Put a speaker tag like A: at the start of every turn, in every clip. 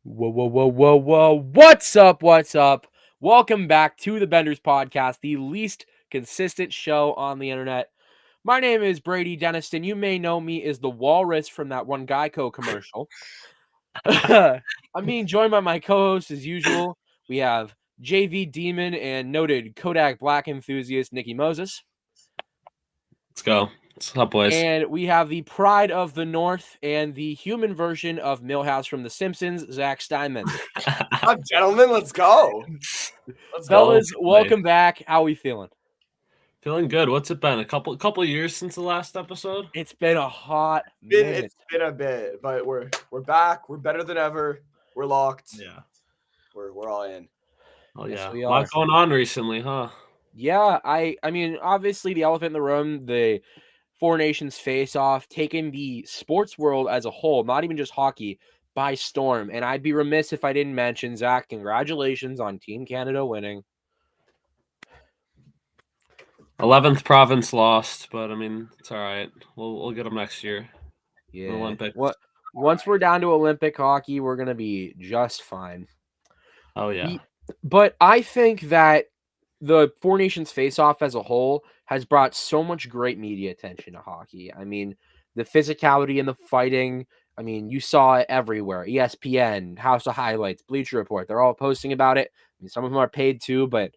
A: Whoa, whoa, whoa, whoa, whoa. What's up? What's up? Welcome back to the Benders Podcast, the least consistent show on the internet. My name is Brady Denniston. You may know me as the Walrus from that one Geico commercial. I'm being joined by my co host as usual. We have JV Demon and noted Kodak Black enthusiast Nikki Moses.
B: Let's go. What's up, boys?
A: And we have the pride of the North and the human version of Milhouse from The Simpsons, Zach Steinman.
C: Gentlemen, let's go. Let's go.
A: Fellas, welcome back. How are we feeling?
B: Feeling good. What's it been? A couple years since the last episode?
A: It's been a hot minute.
C: It's been a bit, but we're back. We're better than ever. We're locked.
B: Yeah.
C: We're all in.
B: Oh
A: Yes,
B: yeah.
A: we
B: A lot
A: are.
B: going on recently, huh?
A: Yeah, I mean, obviously the elephant in the room, the Four Nations face-off, taking the sports world as a whole, not even just hockey, by storm. And I'd be remiss if I didn't mention, Zach, congratulations on Team Canada winning.
B: 11th province lost, but I mean it's all right. We'll get them next year.
A: Yeah.
B: Olympics.
A: Once we're down to Olympic hockey, we're gonna be just fine.
B: Oh yeah.
A: But I think that the Four Nations face-off as a whole has brought so much great media attention to hockey. I mean, the physicality and the fighting. I mean, you saw it everywhere. ESPN, House of Highlights, Bleacher Report. They're all posting about it. I mean, some of them are paid too, but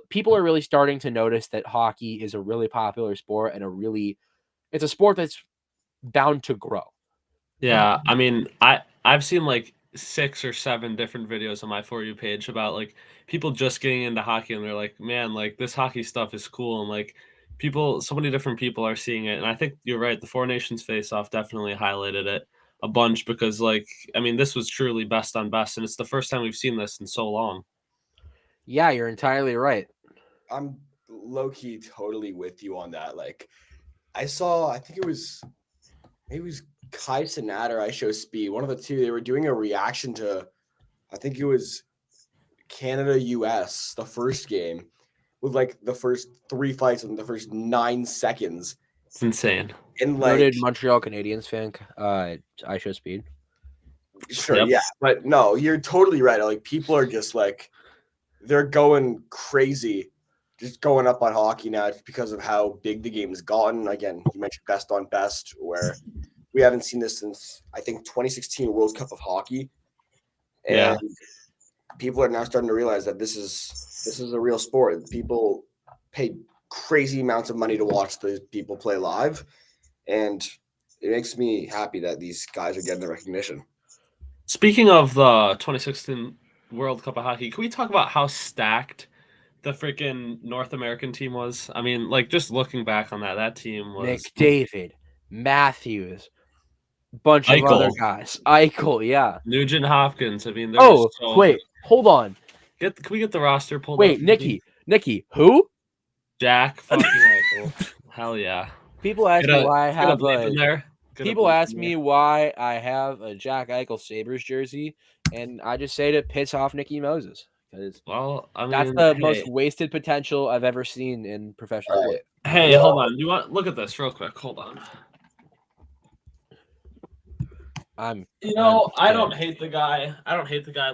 A: people are really starting to notice that hockey is a really popular sport and it's a sport that's bound to grow.
B: Yeah. I mean, I've seen like 6 or 7 different videos on my For You page about like people just getting into hockey, and they're like, man, like this hockey stuff is cool, and like so many different people are seeing it. And I think you're right. The Four Nations face off definitely highlighted it a bunch because, like, I mean, this was truly best on best, and it's the first time we've seen this in so long.
A: Yeah, you're entirely right.
C: I'm low-key totally with you on that. Like, I think it was Kai Cenat or I Show Speed, one of the two. They were doing a reaction to, I think it was Canada US, the first game, with like the first 3 fights in the first 9 seconds.
B: It's insane.
C: And like,
A: Noted Montreal Canadiens fan, I Show Speed.
C: sure,
B: Yep.
C: yeah, but no, you're totally right. Like, people are just like, they're going crazy, just going up on hockey now just because of how big the game has gotten. Again, you mentioned best on best, where we haven't seen this since I think 2016 World Cup of Hockey, and
B: Yeah.
C: people are now starting to realize that this is a real sport. People pay crazy amounts of money to watch the people play live, and it makes me happy that these guys are getting the recognition.
B: Speaking of the 2016 World Cup of Hockey, can we talk about how stacked the freaking North American team was? I mean, like, just looking back on that team was
A: McDavid, Matthews, bunch of other
B: Eichel.
A: guys. Eichel, yeah.
B: Nugent Hopkins. I mean, there was
A: Wait, hold on.
B: Can we get the roster pulled up?
A: Wait, Nikki, who?
B: Jack fucking Eichel. Hell yeah.
A: People ask me why I have
B: People
A: ask me why I have a Jack Eichel Sabres jersey, and I just say to piss off Nikki Moses because that's the most wasted potential I've ever seen in professional sport.
B: Hey, hold on. You want look at this real quick? Hold on. I don't hate the guy.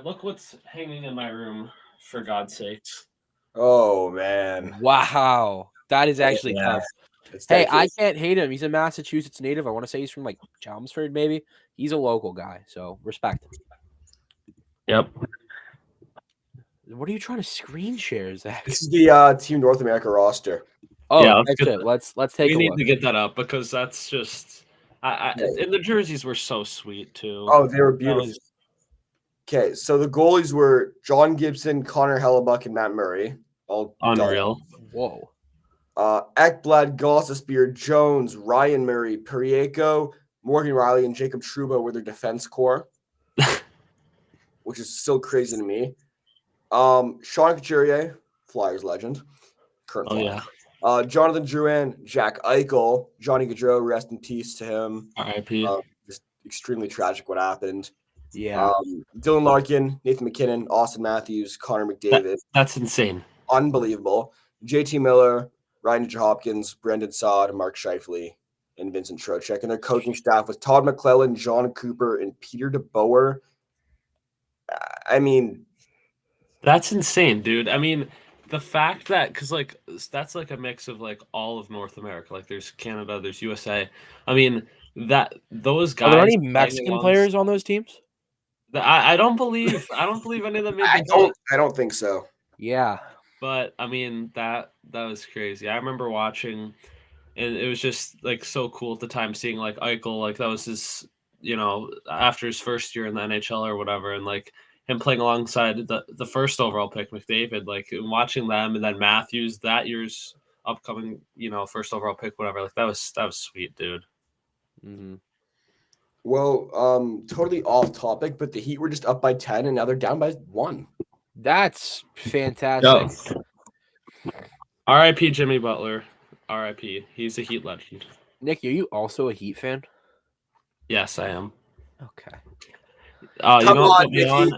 B: Look what's hanging in my room, for God's sakes.
C: Oh man!
A: Wow, that is actually tough. Hey, I can't hate him. He's a Massachusetts native. I want to say he's from like Chelmsford, maybe. He's a local guy, so respect.
B: Yep.
A: What are you trying to screen share, Zach?
C: This is the Team North America roster.
A: Oh, yeah, that's it. Let's take a look.
B: We need to get that up because that's just. And the jerseys were so sweet too.
C: Oh, they were beautiful. Okay, so the goalies were John Gibson, Connor Hellebuck, and Matt Murray. All
B: unreal.
C: Done.
A: Whoa.
C: Ekblad, Gostisbehere, Jones, Ryan Murray, Perieko, Morgan Riley, and Jacob Trouba were their defense core, which is still crazy to me. Sean Couturier, Flyers legend, current Flyer.
B: Yeah.
C: Jonathan Drouin, Jack Eichel, Johnny Gaudreau, rest in peace to him.
B: R.I.P.
C: Just extremely tragic what happened.
A: Yeah.
C: Dylan Larkin, Nathan McKinnon, Austin Matthews, Connor McDavid.
B: That's insane.
C: Unbelievable. JT Miller, Ryan Hopkins, Brendan Saad, Mark Scheifele, and Vincent Trocheck. And their coaching staff was Todd McClellan, John Cooper, and Peter DeBoer. I mean,
B: That's insane, dude. I mean, the fact that because like that's like a mix of like all of North America. Like there's Canada, there's USA. I mean that those
A: Are there
B: guys
A: any
B: playing
A: Mexican
B: along.
A: players on those teams?
B: I don't believe any of them made the cut.
C: I don't think so.
A: Yeah.
B: But I mean that was crazy. I remember watching, and it was just like so cool at the time seeing like Eichel, like that was his, after his first year in the NHL or whatever, and like him playing alongside the first overall pick McDavid, like and watching them, and then Matthews that year's upcoming, first overall pick, whatever. Like that was sweet, dude.
A: Mm-hmm.
C: Well, totally off topic, but the Heat were just up by 10 and now they're down by 1.
A: That's fantastic.
B: R.I.P. Jimmy Butler. R.I.P. He's a Heat legend.
A: Nick, are you also a Heat fan?
B: Yes, I am.
A: Okay.
B: You know what put me
C: Nicky.
B: on?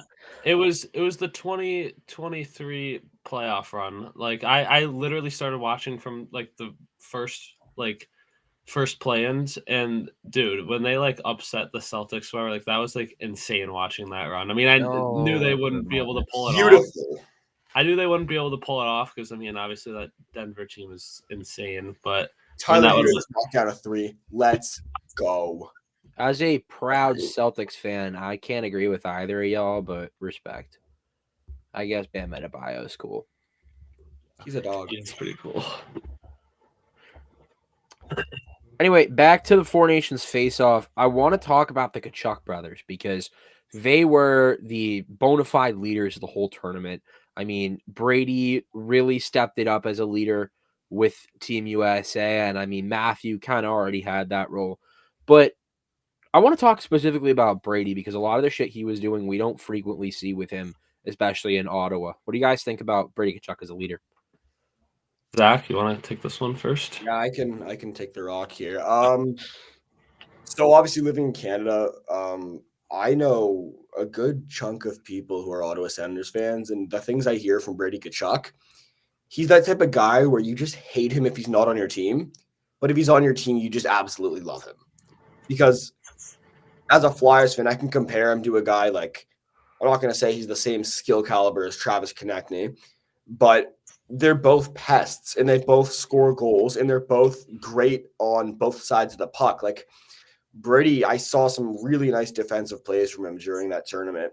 B: It was the 2023 playoff run. Like I literally started watching from like the first play-ins, and dude, when they like upset the Celtics, whatever, like that was like insane watching that run. I mean, I knew they wouldn't be able to pull it off.
C: Beautiful.
B: I knew they wouldn't be able to pull it off because I mean, obviously that Denver team is insane. But
C: Tyler
B: that
C: Hero
B: was
C: just knocked out a 3. Let's go.
A: As a proud Celtics fan, I can't agree with either of y'all, but respect. I guess Bam Adebayo is cool.
C: He's a dog.
B: It's pretty cool.
A: Anyway, back to the Four Nations face-off. I want to talk about the Kachuk brothers because they were the bona fide leaders of the whole tournament. I mean, Brady really stepped it up as a leader with Team USA, and I mean, Matthew kind of already had that role. But I want to talk specifically about Brady because a lot of the shit he was doing we don't frequently see with him, especially in Ottawa. What do you guys think about Brady Kachuk as a leader?
B: Zach, you want to take this one first?
C: Yeah, I can take the rock here. So obviously living in Canada, I know a good chunk of people who are Ottawa Senators fans, and the things I hear from Brady Kachuk, he's that type of guy where you just hate him if he's not on your team, but if he's on your team, you just absolutely love him. Because as a Flyers fan, I can compare him to a guy like, I'm not going to say he's the same skill caliber as Travis Konechny, but they're both pests and they both score goals and they're both great on both sides of the puck. Like Brady, I saw some really nice defensive plays from him during that tournament.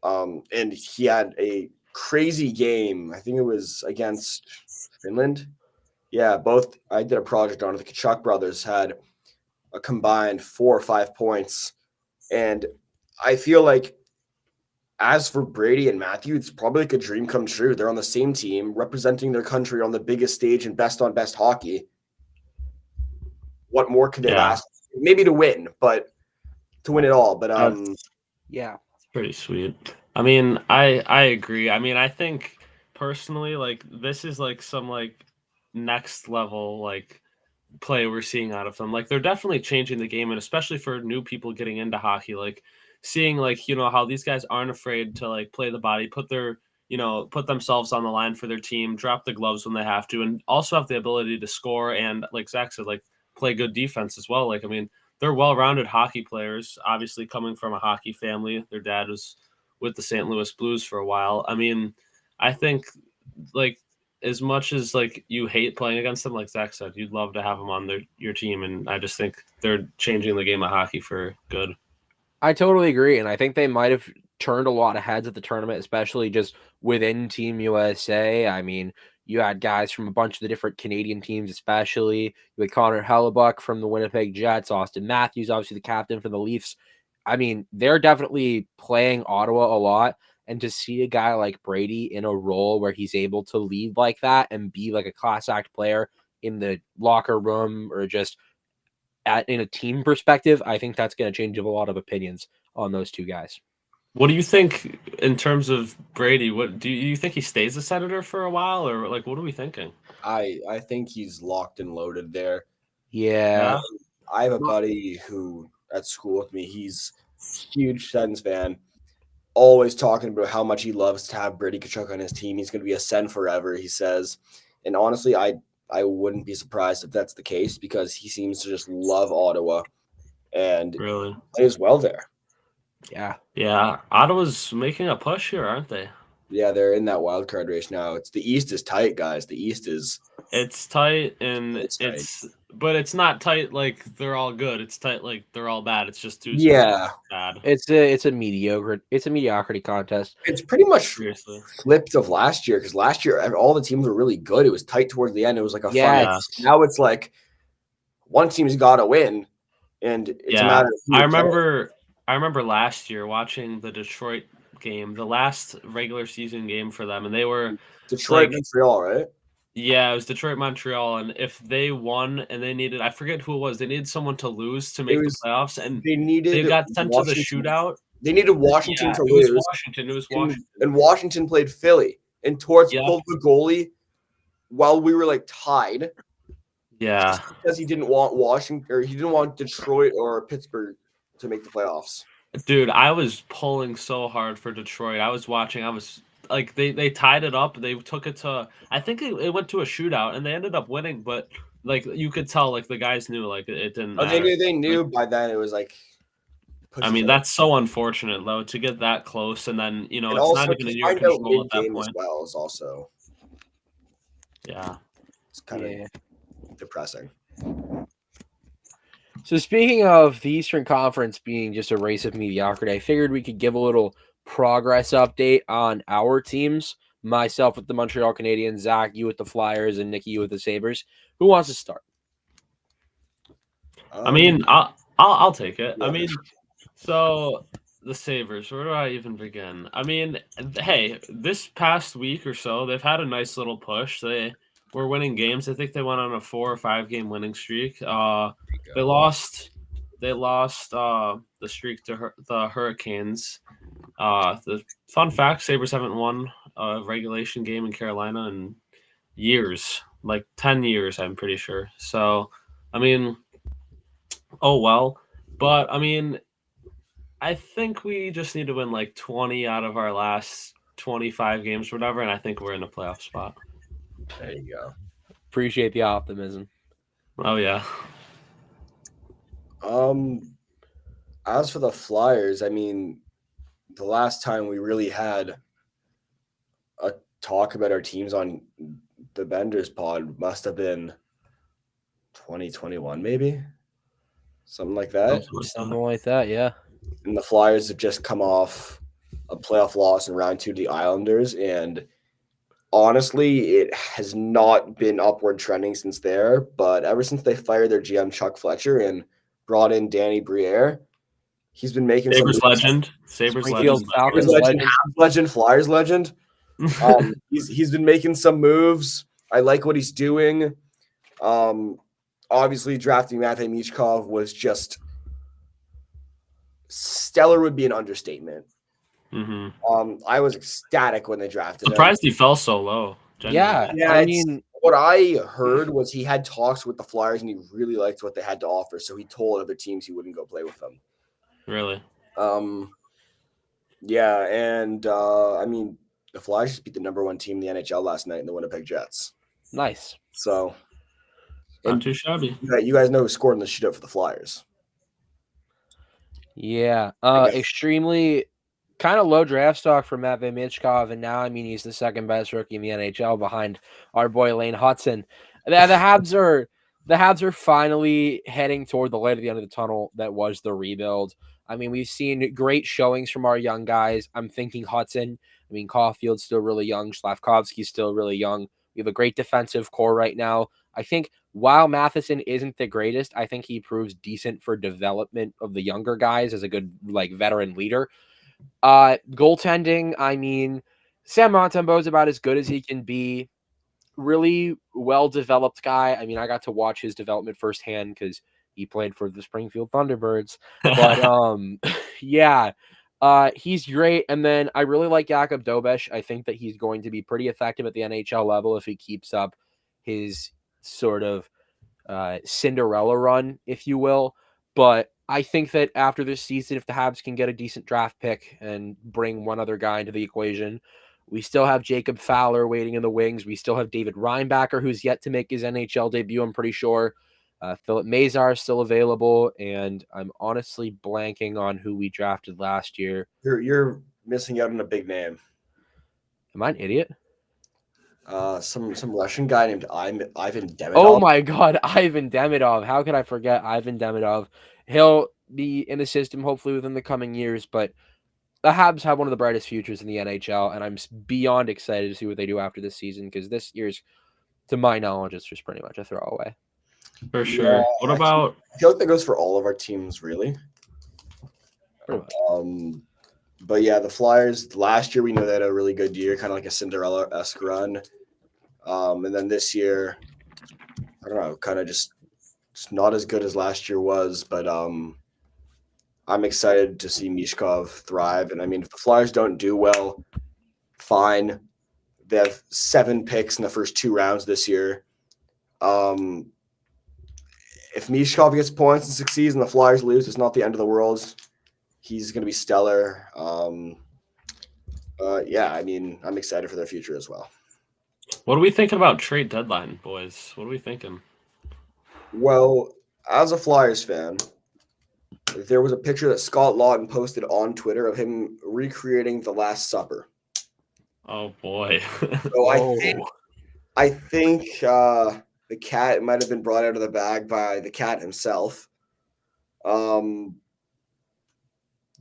C: And he had a crazy game. I think it was against Finland. Yeah, both. I did a project on it. The Kachuk brothers had a combined 4 or 5 points. And I feel like as for Brady and Matthew, it's probably like a dream come true. They're on the same team, representing their country on the biggest stage in best on best hockey. What more could they ask? Maybe to win, but to win it all. But
A: yeah,
B: it's pretty sweet. I mean, I agree. I mean, I think personally, like this is like some like next level like play we're seeing out of them. Like they're definitely changing the game, and especially for new people getting into hockey, like seeing like how these guys aren't afraid to like play the body, put themselves on the line for their team, drop the gloves when they have to, and also have the ability to score and like Zach said, like play good defense as well. Like I mean, they're well-rounded hockey players, obviously coming from a hockey family. Their dad was with the St. Louis Blues for a while. I mean, I think like as much as like you hate playing against them, like Zach said, you'd love to have them on your team, and I just think they're changing the game of hockey for good.
A: I totally agree, and I think they might have turned a lot of heads at the tournament, especially just within Team USA. I mean, you had guys from a bunch of the different Canadian teams, especially. You had Connor Hellebuck from the Winnipeg Jets, Austin Matthews, obviously the captain for the Leafs. I mean, they're definitely playing Ottawa a lot, and to see a guy like Brady in a role where he's able to lead like that and be like a class act player in the locker room or just in a team perspective, I think that's going to change a lot of opinions on those two guys.
B: What do you think in terms of Brady? What do you think he stays a Senator for a while, or like what are we thinking?
C: I think he's locked and loaded there.
A: Yeah.
C: I have a buddy who at school with me, he's a huge Sens fan, always talking about how much he loves to have Brady Kachuk on his team. He's going to be a Sen forever, he says. And honestly, I wouldn't be surprised if that's the case because he seems to just love Ottawa and
B: really
C: plays well there.
B: Yeah, Ottawa's making a push here, aren't they?
C: Yeah, they're in that wild card race now. It's the East is tight, guys. The East is
B: It's tight, and
C: tight.
B: but it's not tight like they're all good. It's tight like they're all bad. It's just two
C: Yeah.
B: bad.
A: It's a mediocrity contest.
C: It's pretty much
B: Seriously.
C: flipped of last year because last year all the teams were really good. It was tight towards the end. It was like a fun.
A: Yes.
C: Now it's like one team's got to win, and it's a matter of who
B: I
C: you're playing.
B: remember last year watching the Detroit game, the last regular season game for them, and they were
C: Detroit,
B: like,
C: Montreal, right?
B: yeah, it was Detroit, Montreal, and if they won and they needed, I forget who it was, they needed someone to lose to make the playoffs, and
C: they
B: got sent to the shootout.
C: They needed Washington to
B: It
C: lose.
B: was Washington. It was Washington.
C: And Washington played Philly, and Torts pulled the goalie while we were like tied.
B: Yeah,
C: because he didn't want Washington, or he didn't want Detroit or Pittsburgh to make the playoffs.
B: Dude, I was pulling so hard for Detroit. I was watching. I was like, they tied it up. They took it to, I think it went to a shootout, and they ended up winning. But like, you could tell, like, the guys knew, like, it didn't matter.
C: They knew by then. It was like,
B: I mean, that's so unfortunate though to get that close, and then it's not even in your control at that point.
C: As well is also,
B: it's
C: kind of depressing.
A: So speaking of the Eastern Conference being just a race of mediocrity, I figured we could give a little progress update on our teams. Myself with the Montreal Canadiens, Zach, you with the Flyers, and Nikki, you with the Sabres. Who wants to start?
B: I mean, I'll take it. Yeah. I mean, so the Sabres, where do I even begin? I mean, hey, this past week or so, they've had a nice little push. They were winning games. I think they went on a 4 or 5 game winning streak. They lost the streak to the Hurricanes. The fun fact: Sabres haven't won a regulation game in Carolina in years, like 10 years, I'm pretty sure. So, I mean, oh well. But I mean, I think we just need to win like 20 out of our last 25 games, or whatever, and I think we're in a playoff spot.
C: There you go.
A: Appreciate the optimism.
B: Oh yeah.
C: As for the Flyers, I mean, the last time we really had a talk about our teams on the Benders pod must have been 2021, maybe something like that.
A: Something like that, yeah.
C: And the Flyers have just come off a playoff loss in round 2 to the Islanders, and honestly, it has not been upward trending since there. But ever since they fired their GM Chuck Fletcher and brought in Danny Briere, he's been making
B: Sabres legend,
A: Falcons
C: legend, Flyers legend. He's been making some moves. I like what he's doing. Obviously, drafting Matvei Michkov was just stellar. Would be an understatement.
B: Mm-hmm.
C: I was ecstatic when they drafted him.
B: Surprised he fell so low.
A: Genuinely. Yeah. I mean,
C: what I heard was he had talks with the Flyers and he really liked what they had to offer. So he told other teams he wouldn't go play with them.
B: Really?
C: Yeah, and I mean, the Flyers just beat the #1 team in the NHL last night in the Winnipeg Jets.
A: Nice.
C: So,
B: not too shabby.
C: You guys know who scored in the shootout for the Flyers?
A: Yeah, extremely kind of low draft stock for Matvei Michkov, and now I mean he's the second best rookie in the NHL behind our boy Lane Hudson. The Habs are finally heading toward the light at the end of the tunnel that was the rebuild. I mean, we've seen great showings from our young guys. I'm thinking Hudson. I mean, Caulfield's still really young. Slavkovsky's still really young. We have a great defensive core right now. I think while Matheson isn't the greatest, I think he proves decent for development of the younger guys as a good veteran leader. Goaltending, I mean, Sam Montembeau is about as good as he can be. Really well-developed guy. I mean, I got to watch his development firsthand because he played for the Springfield Thunderbirds. But, yeah, he's great. And then I really like Jakub Dobesh. I think that he's going to be pretty effective at the NHL level if he keeps up his sort of Cinderella run, if you will. But I think that after this season, if the Habs can get a decent draft pick and bring one other guy into the equation, we still have Jacob Fowler waiting in the wings. We still have David Reinbacher, who's yet to make his NHL debut, I'm pretty sure. Philip Mazar is still available, and I'm honestly blanking on who we drafted last year.
C: You're missing out on a big name.
A: Am I an idiot?
C: Some Russian guy named Ivan Demidov.
A: Oh my God, Ivan Demidov. How could I forget Ivan Demidov? He'll be in the system hopefully within the coming years, but the Habs have one of the brightest futures in the NHL, and I'm beyond excited to see what they do after this season because this year's, to my knowledge, it's just pretty much a throwaway.
B: For sure. What about?
C: I feel like that goes for all of our teams, really.
A: Pretty much.
C: But yeah, the Flyers last year we know they had a really good year, kind of like a Cinderella-esque run. And then this year, I don't know, kind of just it's not as good as last year was, but I'm excited to see Mishkov thrive. And I mean, if the Flyers don't do well, fine. They have 7 picks in the first 2 rounds this year. If Mishkov gets points and succeeds and the Flyers lose, it's not the end of the world. He's going to be stellar. Yeah, I mean, I'm excited for their future as well.
B: What are we thinking about trade deadline, boys? What are we thinking?
C: Well, as a Flyers fan, there was a picture that Scott Lawton posted on Twitter of him recreating The Last Supper.
B: Oh boy!
C: So I think the cat might have been brought out of the bag by the cat himself.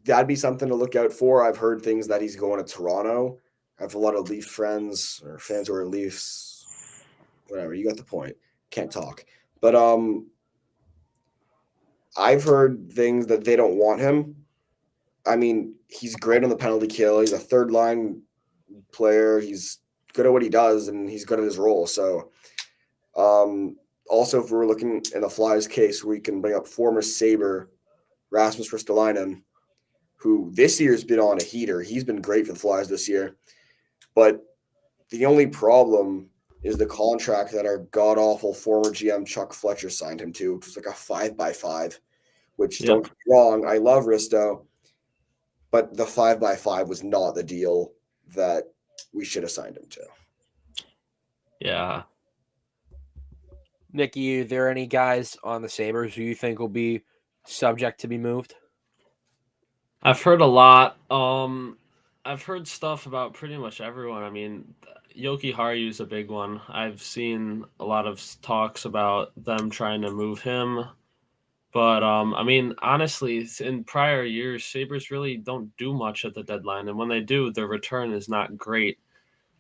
C: That'd be something to look out for. I've heard things that he's going to Toronto. I have a lot of Leaf friends or fans who are Leafs. Whatever, you got the point. Can't talk. But I've heard things that they don't want him. I mean, he's great on the penalty kill. He's a third-line player. He's good at what he does, and he's good at his role. So, also, if we're looking in the Flyers case, we can bring up former Sabre Rasmus Ristolainen, who this year's been on a heater. He's been great for the Flyers this year. But the only problem is the contract that our god-awful former GM Chuck Fletcher signed him to, which was like a 5x5, which, don't get me wrong, I love Risto, but the 5x5 was not the deal that we should have signed him to.
B: Yeah.
A: Nikki, are there any guys on the Sabres who you think will be subject to be moved?
B: I've heard a lot. I've heard stuff about pretty much everyone. I mean, Yoki Haryu's a big one. I've seen a lot of talks about them trying to move him. But, I mean, honestly, in prior years, Sabres really don't do much at the deadline. And when they do, their return is not great.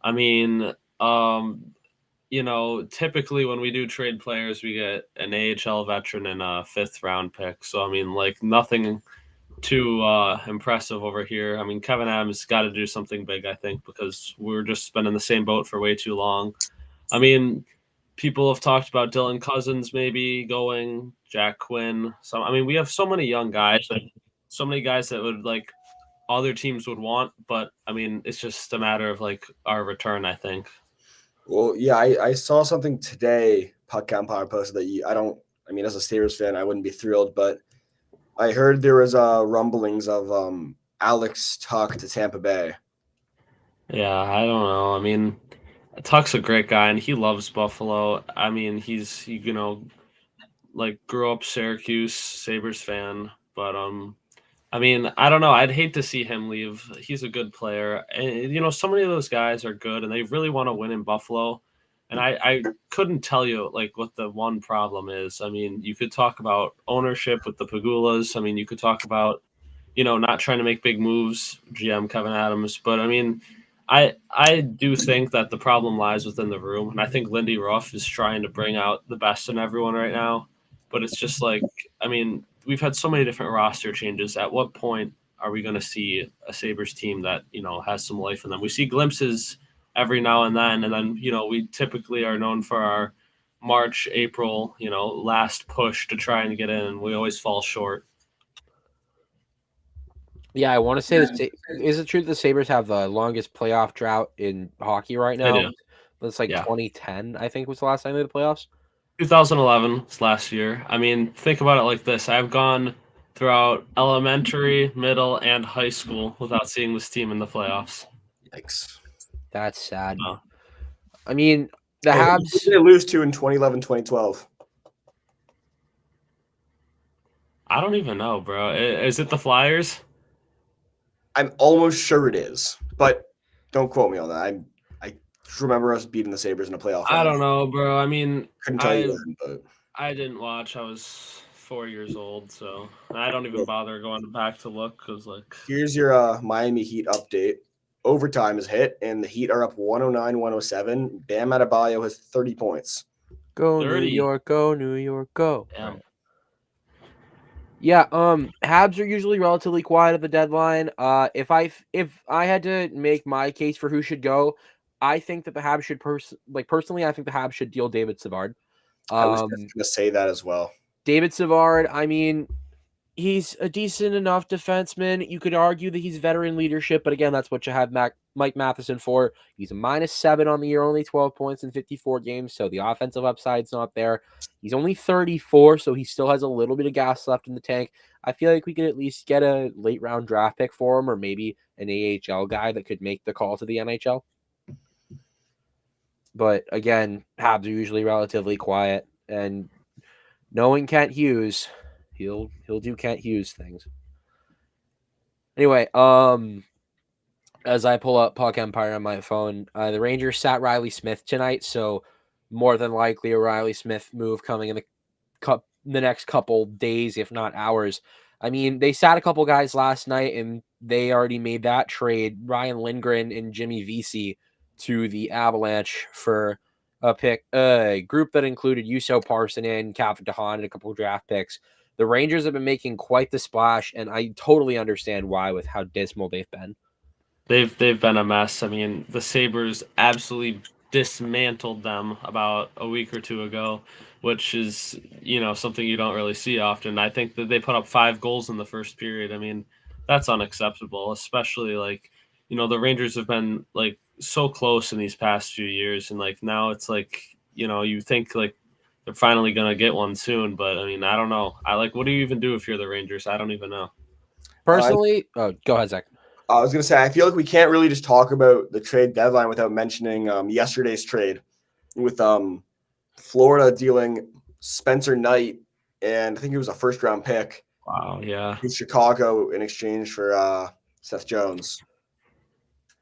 B: I mean, you know, typically when we do trade players, we get an AHL veteran and a 5th-round pick. So, I mean, like, nothing too impressive over here. I mean, Kevin Adams got to do something big, I think, because we're just been in the same boat for way too long. I mean, people have talked about Dylan Cousins maybe going, Jack Quinn. I mean, we have so many young guys, so many guys that would like other teams would want, but I mean, it's just a matter of like our return, I think.
C: Well, yeah, I saw something today. Puck Empire posted that I mean, as a Sabres fan, I wouldn't be thrilled, but I heard there was rumblings of Alex Tuch to Tampa Bay.
B: Yeah, I don't know. I mean, Tuch's a great guy, and he loves Buffalo. I mean, he's you know, like grew up Syracuse Sabres fan, but I mean, I don't know. I'd hate to see him leave. He's a good player, and you know, so many of those guys are good, and they really want to win in Buffalo. And I couldn't tell you like what the one problem is. I mean, you could talk about ownership with the Pagulas. I mean, you could talk about, you know, not trying to make big moves, GM Kevin Adams. But I mean, I do think that the problem lies within the room, and I think Lindy Ruff is trying to bring out the best in everyone right now. But it's just like, I mean, we've had so many different roster changes. At what point are we going to see a Sabres team that, you know, has some life in them? We see glimpses every now and then, you know, we typically are known for our March, April, you know, last push to try and get in, and we always fall short.
A: Yeah, I want to say this. Is it true that the Sabres have the longest playoff drought in hockey right now?
B: They do.
A: It's like 2010, I think, was the last time they made the playoffs.
B: 2011 was last year. I mean, think about it like this. I've gone throughout elementary, middle, and high school without seeing this team in the playoffs.
C: Yikes.
A: That's sad.
B: Oh.
A: I mean, the Habs.
C: They lose to in 2011, 2012.
B: I don't even know, bro. Is it the Flyers?
C: I'm almost sure it is, but don't quote me on that. I just remember us beating the Sabres in a playoff
B: I
C: run.
B: don't know, bro. I mean,
C: Couldn't tell you when, but
B: I didn't watch. I was 4 years old, so I don't even bother going back to look because, like,
C: here's your Miami Heat update. Overtime is hit, and the Heat are up 109-107. Bam Adebayo has 30 points.
A: Go
B: 30.
A: New York, go New York, go.
B: Damn.
A: Right. Yeah, Habs are usually relatively quiet at the deadline. If I had to make my case for who should go, I think that the Habs should personally, I think the Habs should deal David Savard.
C: I was just gonna say that as well.
A: David Savard, I mean, he's a decent enough defenseman. You could argue that he's veteran leadership, but again, that's what you have Mike Matheson for. He's a -7 on the year, only 12 points in 54 games, so the offensive upside's not there. He's only 34, so he still has a little bit of gas left in the tank. I feel like we could at least get a late round draft pick for him, or maybe an AHL guy that could make the call to the NHL. But again, Habs are usually relatively quiet, and knowing Kent Hughes, he'll do Kent Hughes things. Anyway, as I pull up Puck Empire on my phone, the Rangers sat Riley Smith tonight, so more than likely a Riley Smith move coming in the next couple days, if not hours. I mean, they sat a couple guys last night, and they already made that trade. Ryan Lindgren and Jimmy Vesey to the Avalanche for a group that included Yuso Parsonen, Calvin DeHaan, and a couple of draft picks. The Rangers have been making quite the splash, and I totally understand why with how dismal they've been.
B: They've been a mess. I mean, the Sabres absolutely dismantled them about a week or two ago, which is, something you don't really see often. I think that they put up 5 goals in the first period. I mean, that's unacceptable, especially the Rangers have been like so close in these past few years, and like now it's like, you think like they're finally gonna get one soon, but I mean, I don't know. What do you even do if you're the Rangers? I don't even know.
A: Personally, go ahead, Zach.
C: I was going to say, I feel like we can't really just talk about the trade deadline without mentioning yesterday's trade with Florida dealing Spencer Knight, and I think it was a first-round pick.
B: Wow, yeah.
C: To Chicago in exchange for Seth Jones.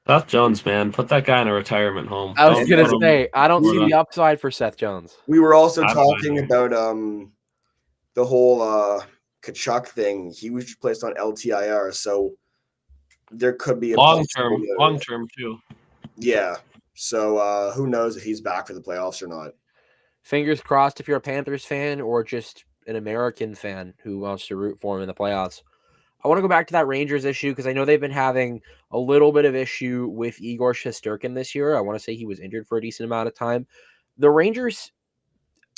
B: Seth Jones, man, put that guy in a retirement home.
A: I was going to say, I don't see the upside for Seth Jones.
C: We were also talking about the whole Kachuk thing. He was placed on LTIR, so there could be a
B: long term too.
C: Yeah. So who knows if he's back for the playoffs or not.
A: Fingers crossed if you're a Panthers fan or just an American fan who wants to root for him in the playoffs. I want to go back to that Rangers issue because I know they've been having a little bit of issue with Igor Shesterkin this year. I want to say he was injured for a decent amount of time. The Rangers,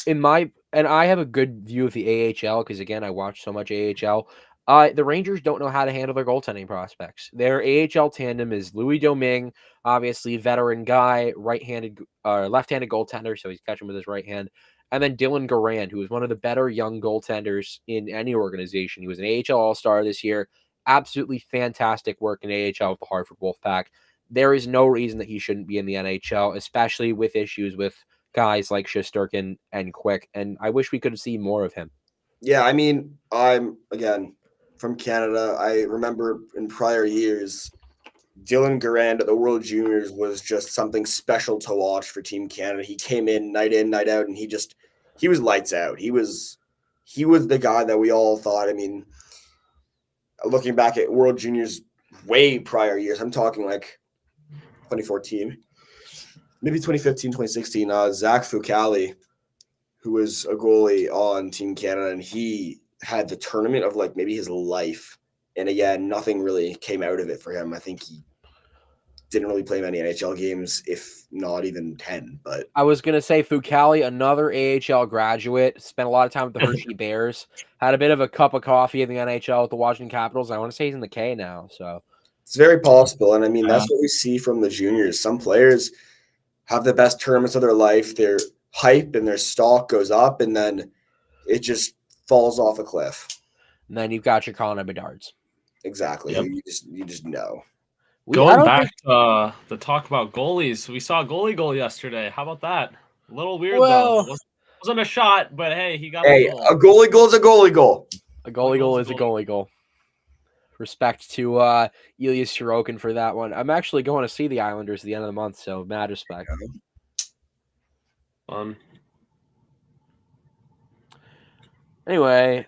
A: and I have a good view of the AHL because, again, I watch so much AHL. The Rangers don't know how to handle their goaltending prospects. Their AHL tandem is Louis Domingue, obviously veteran guy, left-handed goaltender, so he's catching with his right hand. And then Dylan Garand, who is one of the better young goaltenders in any organization. He was an AHL All-Star this year. Absolutely fantastic work in AHL with the Hartford Wolfpack. There is no reason that he shouldn't be in the NHL, especially with issues with guys like Shesterkin and Quick. And I wish we could see more of him.
C: Yeah, I mean, I'm, again, from Canada. I remember in prior years, Dylan Garand at the World Juniors was just something special to watch for Team Canada. He came in, night out, and he was lights out. He was the guy that we all thought. I mean, looking back at World Juniors way prior years, I'm talking like 2014, maybe 2015, 2016, Zach Fucale, who was a goalie on Team Canada, and he had the tournament of like maybe his life. And again, nothing really came out of it for him. I think he didn't really play many NHL games, if not even 10. But
A: I was going to say Fucale, another AHL graduate, spent a lot of time with the Hershey Bears, had a bit of a cup of coffee in the NHL with the Washington Capitals. I want to say he's in the K now. So
C: it's very possible. And I mean, that's what we see from the juniors. Some players have the best tournaments of their life. Their hype and their stock goes up, and then it just falls off a cliff.
A: And then you've got your Connor Bedard's.
C: Exactly.
B: Yep.
C: You just know.
B: Going back to the talk about goalies, we saw a goal yesterday. How about that? A little weird though. Wasn't a shot, but hey, he got a goal.
C: A goalie goal is a goalie goal.
A: A goalie goal is a goalie goal. Respect to Ilya Sorokin for that one. I'm actually going to see the Islanders at the end of the month, so mad respect.
B: Fun.
A: Anyway,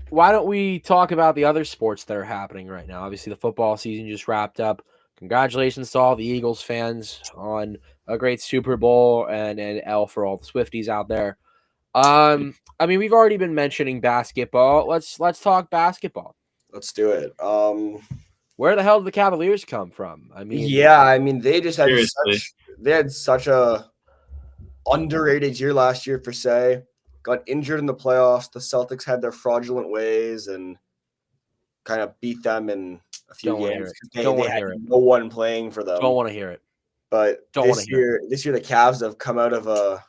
A: why don't we talk about the other sports that are happening right now? Obviously, the football season just wrapped up. Congratulations to all the Eagles fans on a great Super Bowl and an L for all the Swifties out there. I mean, we've already been mentioning basketball. Let's talk basketball.
C: Let's do it.
A: Where the hell did the Cavaliers come from? I mean,
C: yeah, I mean they just had
B: Seriously.
C: such a underrated year last year for say. Got injured in the playoffs. The Celtics had their fraudulent ways and kind of beat them in a few
A: Don't wanna hear
C: games.
A: it. Don't
C: They
A: wanna
C: had
A: hear it.
C: no one playing for them.
A: don't want to hear it.
C: But
A: Don't wanna hear
C: this year the Cavs have come out of a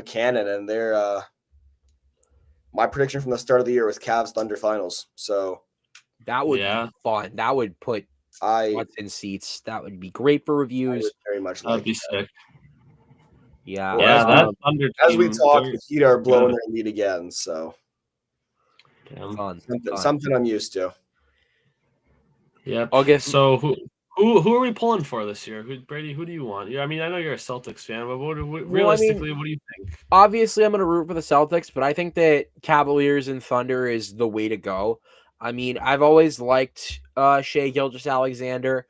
C: cannon, and they're my prediction from the start of the year was Cavs Thunder finals. So
A: That would
B: Yeah.
A: be fun. That would put
C: I
A: butts in seats. That would be great for
C: would
A: reviews.
C: very much
B: That'd
C: like
B: be
C: that.
B: sick.
A: Yeah.
B: Yeah, that
A: um,
B: Thunder
C: As we
B: team,
C: talk,
B: they're
C: the Heat are blowing
B: good.
C: their lead again. So
B: Damn.
A: fun.
C: something I'm used to.
B: Yep.
A: August.
B: So who are we pulling for this year? Brady, who do you want? I mean, I know you're a Celtics fan, but realistically, what do you think?
A: Obviously, I'm going to root for the Celtics, but I think that Cavaliers and Thunder is the way to go. I mean, I've always liked Shai Gilgeous-Alexander.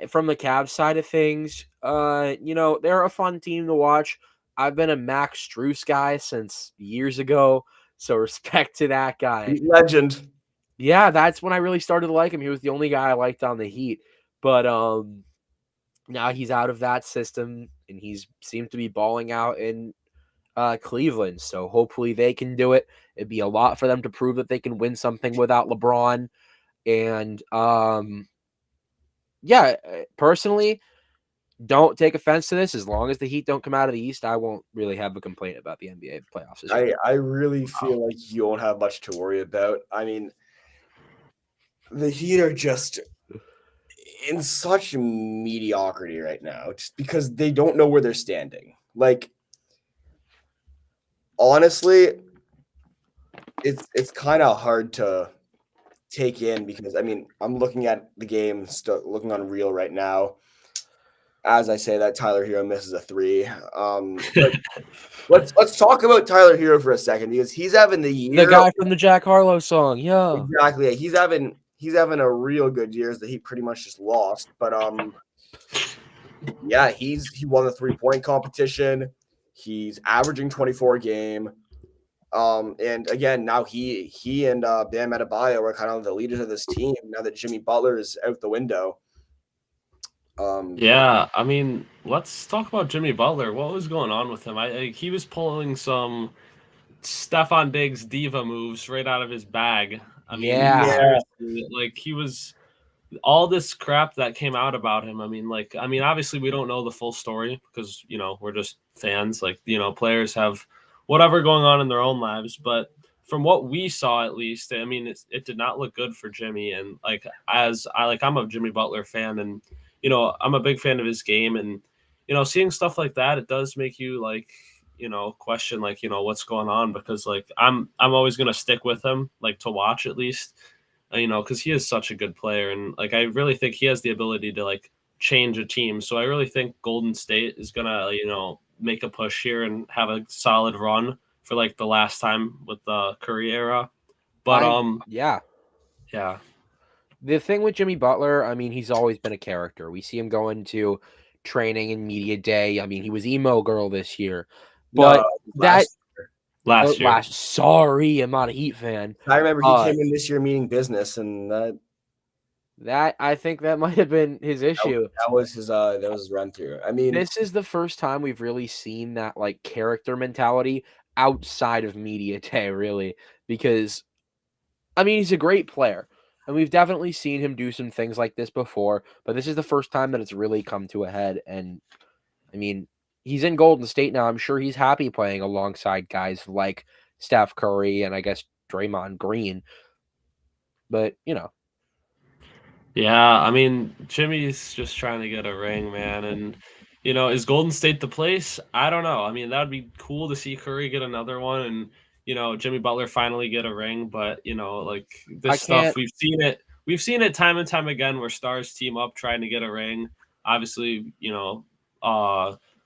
A: From the Cavs side of things, they're a fun team to watch. I've been a Max Strus guy since years ago, so respect to that guy.
C: Legend.
A: Yeah, that's when I really started to like him. He was the only guy I liked on the Heat. But now he's out of that system, and he's seemed to be balling out in Cleveland. So hopefully they can do it. It'd be a lot for them to prove that they can win something without LeBron. And personally, don't take offense to this. As long as the Heat don't come out of the East, I won't really have a complaint about the NBA playoffs this year.
C: I really feel like you won't have much to worry about. I mean, the Heat are just in such mediocrity right now, just because they don't know where they're standing. Like, honestly, it's kind of hard to take in because I mean I'm looking at the game, looking on Reel right now. As I say that, Tyler Hero misses a three. But let's talk about Tyler Hero for a second because he's having the year.
A: The guy from the Jack Harlow song, yeah,
C: exactly. He's having a real good year that he pretty much just lost. But yeah, he won the 3-point competition. He's averaging 24 a game. And again, now he and Bam Adebayo are kind of the leaders of this team now that Jimmy Butler is out the window.
B: Yeah, I mean, let's talk about Jimmy Butler. What was going on with him? He was pulling some Stephon Diggs diva moves right out of his bag. I mean, seriously, like he was all this crap that came out about him. I mean, obviously we don't know the full story because we're just fans. Like players have whatever going on in their own lives, but from what we saw, at least, I mean, it did not look good for Jimmy. And I'm a Jimmy Butler fan, and I'm a big fan of his game, and seeing stuff like that, it does make you question what's going on, because I'm always gonna stick with him to watch at least, because he is such a good player, and I really think he has the ability to change a team. So I really think Golden State is gonna make a push here and have a solid run for the last time with the Curry era. But
A: yeah. The thing with Jimmy Butler, I mean, he's always been a character. We see him going to training and media day. I mean, he was emo girl this year, but
B: last year.
A: Sorry, I'm not a Heat fan.
C: I remember he came in this year meeting business, and
A: that I think that might have been his issue.
C: That was his run through. I mean,
A: this is the first time we've really seen that character mentality outside of media day, really, because I mean, he's a great player. And we've definitely seen him do some things like this before, but this is the first time that it's really come to a head. And I mean, he's in Golden State now. I'm sure he's happy playing alongside guys like Steph Curry and I guess Draymond Green. But,
B: Yeah, I mean, Jimmy's just trying to get a ring, man. And, is Golden State the place? I don't know. I mean, that would be cool to see Curry get another one. And, Jimmy Butler finally get a ring, but like
A: I
B: this stuff
A: can't.
B: we've seen it time and time again where stars team up trying to get a ring. Obviously,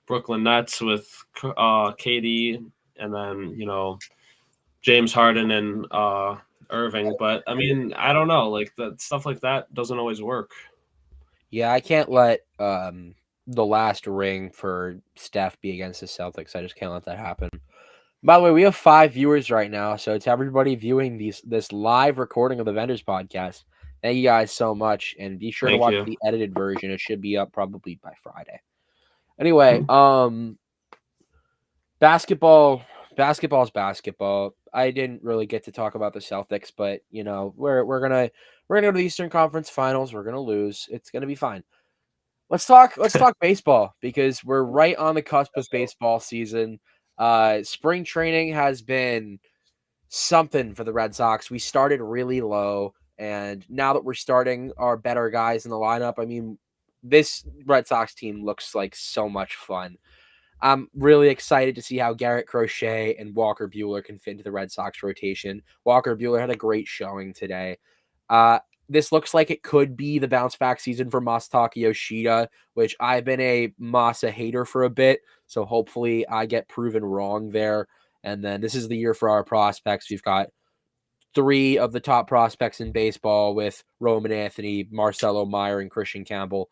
B: Brooklyn Nets with KD, and then James Harden and Irving. But I mean, I don't know, like that stuff like that doesn't always work.
A: Yeah, I can't let the last ring for Steph be against the Celtics. I just can't let that happen. By the way, we have 5 viewers right now, so to everybody viewing this live recording of the Vendors Podcast, thank you guys so much, and be sure to
B: Thank
A: watch
B: you.
A: the edited version. It should be up probably by Friday. Anyway, basketball's basketball. I didn't really get to talk about the Celtics, but we're gonna go to the Eastern Conference Finals. We're gonna lose. It's gonna be fine. Let's talk baseball because we're right on the cusp of baseball season. Spring training has been something for the Red Sox. We started really low, and now that we're starting our better guys in the lineup, I mean, this Red Sox team looks like so much fun. I'm really excited to see how Garrett Crochet and Walker Buehler can fit into the Red Sox rotation. Walker Buehler had a great showing today. This looks like it could be the bounce back season for Masataka Yoshida, which I've been a Masa hater for a bit. So hopefully I get proven wrong there. And then this is the year for our prospects. We've got 3 of the top prospects in baseball with Roman Anthony, Marcelo Meyer, and Christian Campbell.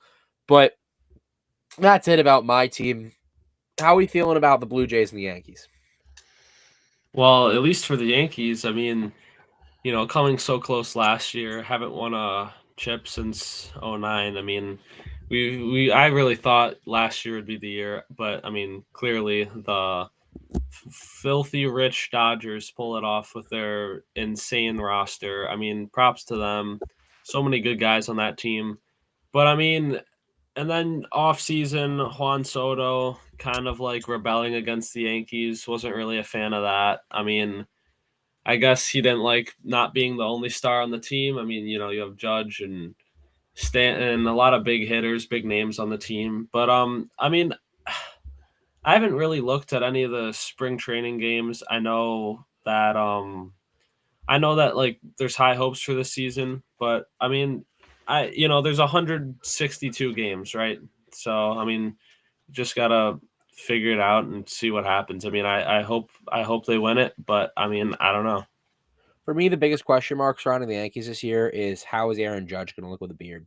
A: But that's it about my team. How are we feeling about the Blue Jays and the Yankees?
B: Well, at least for the Yankees, I mean, coming so close last year, haven't won a chip since '09. I mean, I really thought last year would be the year, but I mean, clearly the filthy rich Dodgers pull it off with their insane roster. I mean, props to them. So many good guys on that team. But I mean, and then off season, Juan Soto kind of like rebelling against the Yankees. Wasn't really a fan of that. I mean, I guess he didn't like not being the only star on the team. I mean, you have Judge and Stanton, a lot of big hitters, big names on the team. But I mean, I haven't really looked at any of the spring training games. I know that like there's high hopes for this season, but I mean, there's 162 games, right? So I mean, just gotta figure it out and see what happens. I mean, I hope they win it, but I mean, I don't know.
A: For me, the biggest question mark surrounding the Yankees this year is how is Aaron Judge going to look with a beard?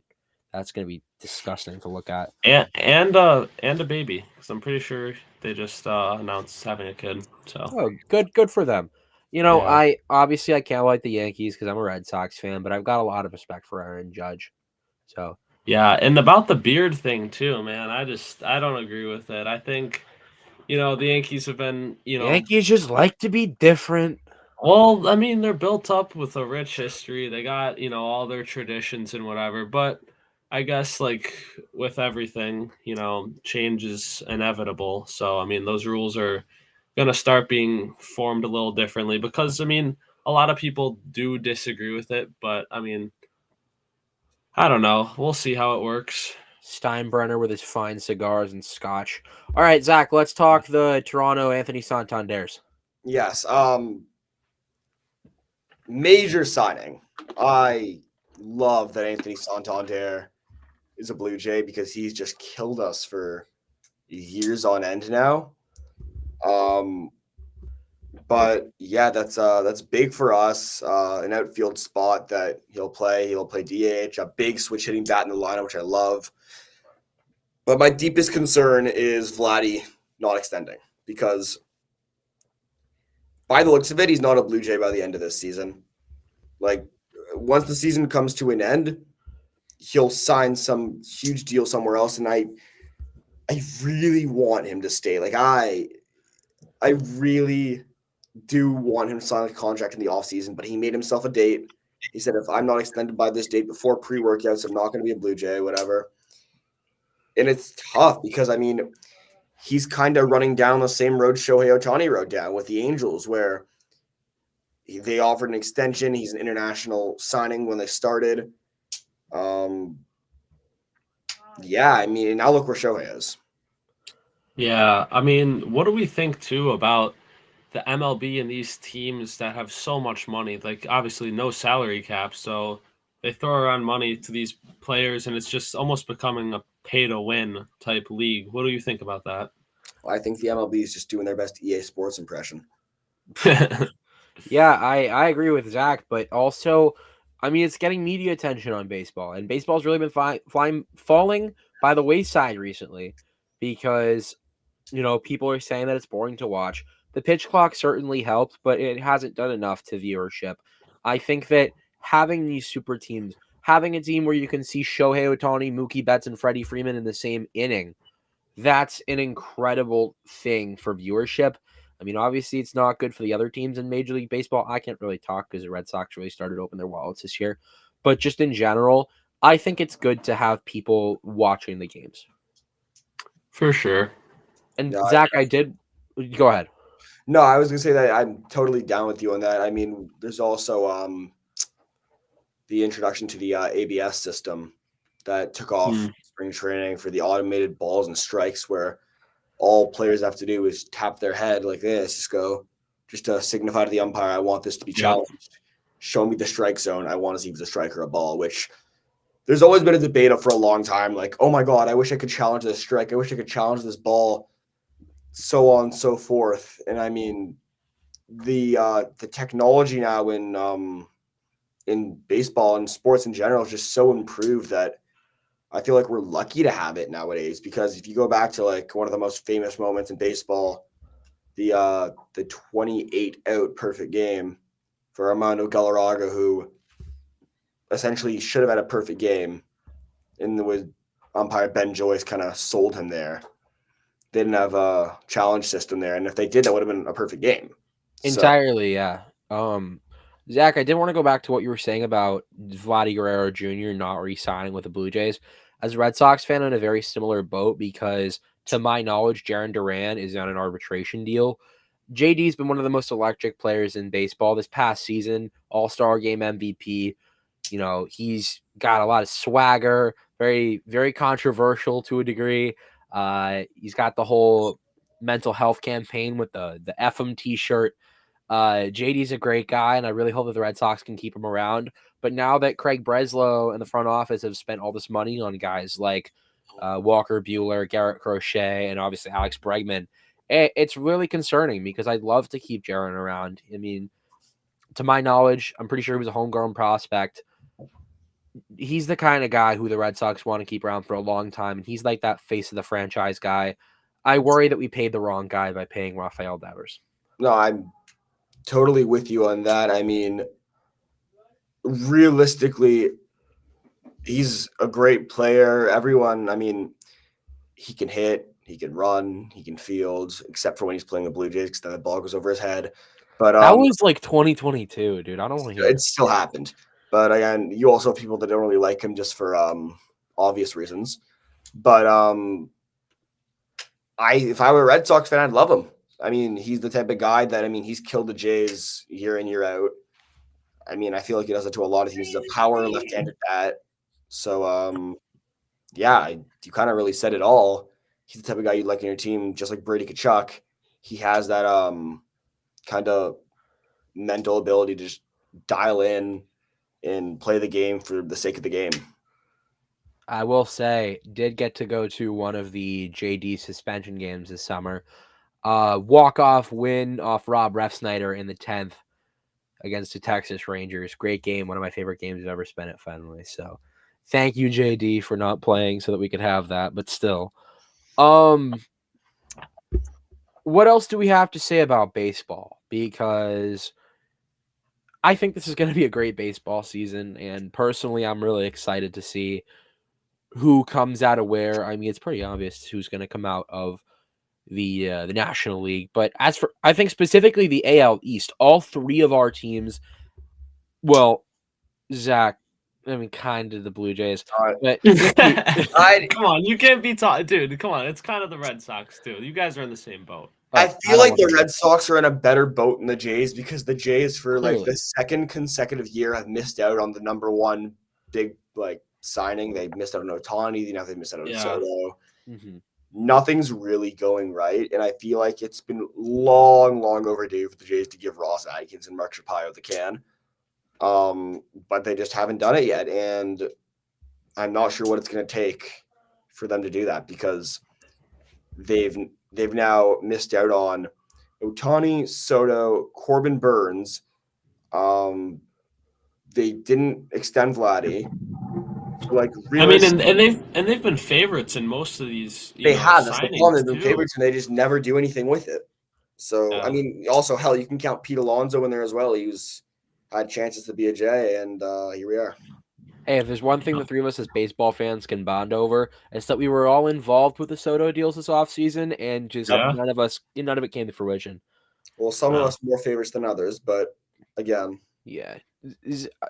A: That's going to be disgusting to look at.
B: And a baby, because I'm pretty sure they just announced having a kid. So
A: Oh, good for them.
B: yeah.
A: I can't like the Yankees because I'm a Red Sox fan, but I've got a lot of respect for Aaron Judge. So
B: Yeah, and about the beard thing too, man. I don't agree with it. I think, the Yankees have been,
A: Yankees just like to be different.
B: well, I mean, they're built up with a rich history. They got, all their traditions and whatever, but I guess like with everything, change is inevitable. So, I mean, those rules are going to start being formed a little differently because I mean, a lot of people do disagree with it, but I mean, I don't know. We'll see how it works.
A: Steinbrenner with his fine cigars and scotch. All right, Zach, let's talk the Toronto Anthony Santanders.
C: Yes. Major signing. I love that Anthony Santander is a Blue Jay because he's just killed us for years on end now. But yeah, that's big for us. An outfield spot that he'll play. He'll play DH, a big switch hitting bat in the lineup, which I love. But my deepest concern is Vladdy not extending because by the looks of it, he's not a Blue Jay by the end of this season. Like once the season comes to an end, he'll sign some huge deal somewhere else, and I really want him to stay. Like I really do want him to sign a contract in the offseason, but he made himself a date. He said, if I'm not extended by this date before pre-workouts, I'm not going to be a Blue Jay, whatever. And it's tough because, I mean, he's kind of running down the same road Shohei Ohtani rode down with the Angels, where they offered an extension. He's an international signing when they started. Yeah, I mean, now look where Shohei is.
B: Yeah, I mean, what do we think too about the MLB and these teams that have so much money, like obviously no salary cap, so they throw around money to these players, and it's just almost becoming a pay-to-win type league. What do you think about that?
C: I think the MLB is just doing their best EA Sports impression.
A: Yeah, I agree with Zach, but also, I mean, it's getting media attention on baseball, and baseball's really been falling by the wayside recently because, people are saying that it's boring to watch. The pitch clock certainly helped, but it hasn't done enough to viewership. I think that having these super teams, having a team where you can see Shohei Ohtani, Mookie Betts, and Freddie Freeman in the same inning, that's an incredible thing for viewership. I mean, obviously, it's not good for the other teams in Major League Baseball. I can't really talk because the Red Sox really started to open their wallets this year. But just in general, I think it's good to have people watching the games.
B: For sure.
A: And
C: No,
A: Zach, go ahead.
C: No, I was gonna say that I'm totally down with you on that. I mean, there's also the introduction to the ABS system that took off spring training for the automated balls and strikes, where all players have to do is tap their head like this, just to signify to the umpire, I want this to be challenged. Show me the strike zone. I want to see if it's a strike or a ball, which there's always been a debate for a long time. Like, oh my God, I wish I could challenge this strike. I wish I could challenge this ball, so on and so forth. And I mean, the technology now in baseball and sports in general is just so improved that I feel like we're lucky to have it nowadays, because if you go back to like one of the most famous moments in baseball, the 28 out perfect game for Armando Galarraga, who essentially should have had a perfect game, and there was umpire Ben Joyce kind of sold him there. They didn't have a challenge system there, and if they did, that would have been a perfect game.
A: Entirely, yeah. Zach, I did want to go back to what you were saying about Vladdy Guerrero Jr. not re-signing with the Blue Jays. As a Red Sox fan, in a very similar boat, because to my knowledge, Jaron Duran is on an arbitration deal. JD's been one of the most electric players in baseball this past season, All-Star Game MVP. He's got a lot of swagger, very, very controversial to a degree. He's got the whole mental health campaign with the FM t-shirt. JD's a great guy, and I really hope that the Red Sox can keep him around. But now that Craig Breslow and the front office have spent all this money on guys like Walker Buehler, Garrett Crochet, and obviously Alex Bregman, it's really concerning, because I'd love to keep Jaron around. I mean, to my knowledge, I'm pretty sure he was a homegrown prospect. He's the kind of guy who the Red Sox want to keep around for a long time, and he's like that face of the franchise guy. I worry that we paid the wrong guy by paying Rafael Devers.
C: No, I'm totally with you on that. I mean, realistically, he's a great player. Everyone, I mean, he can hit, he can run, he can field, except for when he's playing the Blue Jays, because then the ball goes over his head. But
A: that was like 2022, dude. I don't want to hear
C: it. Still happened. But again, you also have people that don't really like him just for obvious reasons. But if I were a Red Sox fan, I'd love him. I mean, he's the type of guy that, I mean, he's killed the Jays year in, year out. I mean, I feel like he does it to a lot of teams. He's a power left-handed bat. So, you kind of really said it all. He's the type of guy you'd like in your team, just like Brady Tkachuk. He has that kind of mental ability to just dial in and play the game for the sake of the game.
A: I will say, did get to go to one of the JD suspension games this summer. Walk-off win off Rob Refsnyder in the 10th against the Texas Rangers. Great game. One of my favorite games I've ever spent at Fenway. So thank you, JD, for not playing so that we could have that. But still. What else do we have to say about baseball? Because I think this is going to be a great baseball season. And personally, I'm really excited to see who comes out of where. I mean, it's pretty obvious who's going to come out of the National League. But as for, I think specifically the AL East, all three of our teams, well, Zach, I mean, kind of the Blue Jays. But
B: come on, you can't be talking, dude. Come on, it's kind of the Red Sox too. You guys are in the same boat.
C: I feel like the Red Sox are in a better boat than the Jays, because the Jays, for
A: Clearly,
C: like the second consecutive year, have missed out on the number one big signing. They missed out on Ohtani. Now they missed out on Soto.
A: Mm-hmm.
C: nothing's really going right, and I feel like it's been long overdue for the Jays to give Ross Atkins and Mark Shapiro the can. But they just haven't done it yet, and I'm not sure what it's going to take for them to do that, because they've now missed out on Ohtani, Soto, Corbin Burns. They didn't extend Vladdy. So, like,
B: I mean, and they've been favorites in most of these.
C: They have. That's the problem. They've been
B: too.
C: favorites, and they just never do anything with it. So, I mean, also, hell, you can count Pete Alonso in there as well. He had chances to be a J, and here we are.
A: Hey, if there's one thing the three of us as baseball fans can bond over, it's that we were all involved with the Soto deals this offseason, and just none of it came to fruition.
C: Well, some of us more favorites than others, but again.
A: Yeah.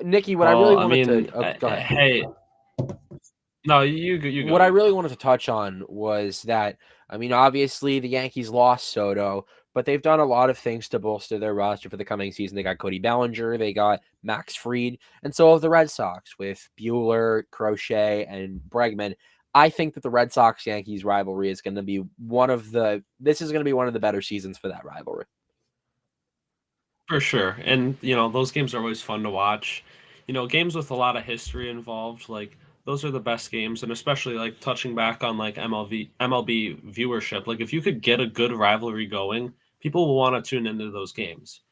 A: Nikki, what I really wanted to... go ahead.
B: Hey... No, you go.
A: What I really wanted to touch on was that, I mean, obviously the Yankees lost Soto, but they've done a lot of things to bolster their roster for the coming season. They got Cody Bellinger, they got Max Fried, and so have the Red Sox with Buehler, Crochet, and Bregman. I think that the Red Sox-Yankees rivalry is going to be one of the better seasons for that rivalry.
B: For sure. And, those games are always fun to watch. Games with a lot of history involved, like, those are the best games, and especially like touching back on like MLB viewership. Like if you could get a good rivalry going, people will want to tune into those games.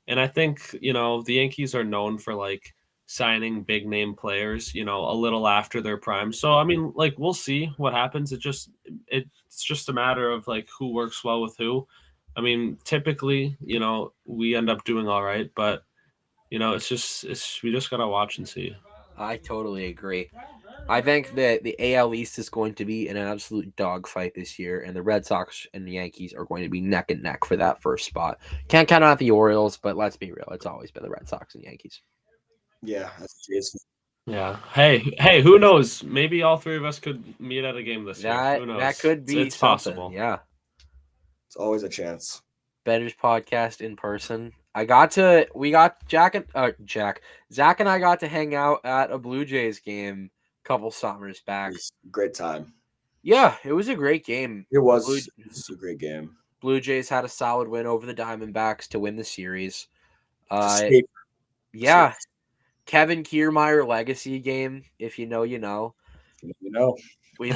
B: And I think, the Yankees are known for like signing big name players, a little after their prime. So I mean, like we'll see what happens. It's just a matter of like who works well with who. I mean, typically, we end up doing all right, but we just gotta watch and see.
A: I totally agree. I think that the AL East is going to be an absolute dogfight this year, and the Red Sox and the Yankees are going to be neck and neck for that first spot. Can't count out the Orioles, but let's be real. It's always been the Red Sox and Yankees.
C: Yeah, that's Jason.
B: Yeah. Hey, who knows? Maybe all three of us could meet at a game this year. Who knows?
A: That could be
B: it's possible.
A: Yeah.
C: It's always a chance.
A: Betters podcast in person. Zach and I got to hang out at a Blue Jays game a couple summers back.
C: Great time.
A: Yeah, it was a great game.
C: It was a great game.
A: Blue Jays had a solid win over the Diamondbacks to win the series. Yeah. Kevin Kiermaier legacy game. If you know, you know.
C: You know.
A: We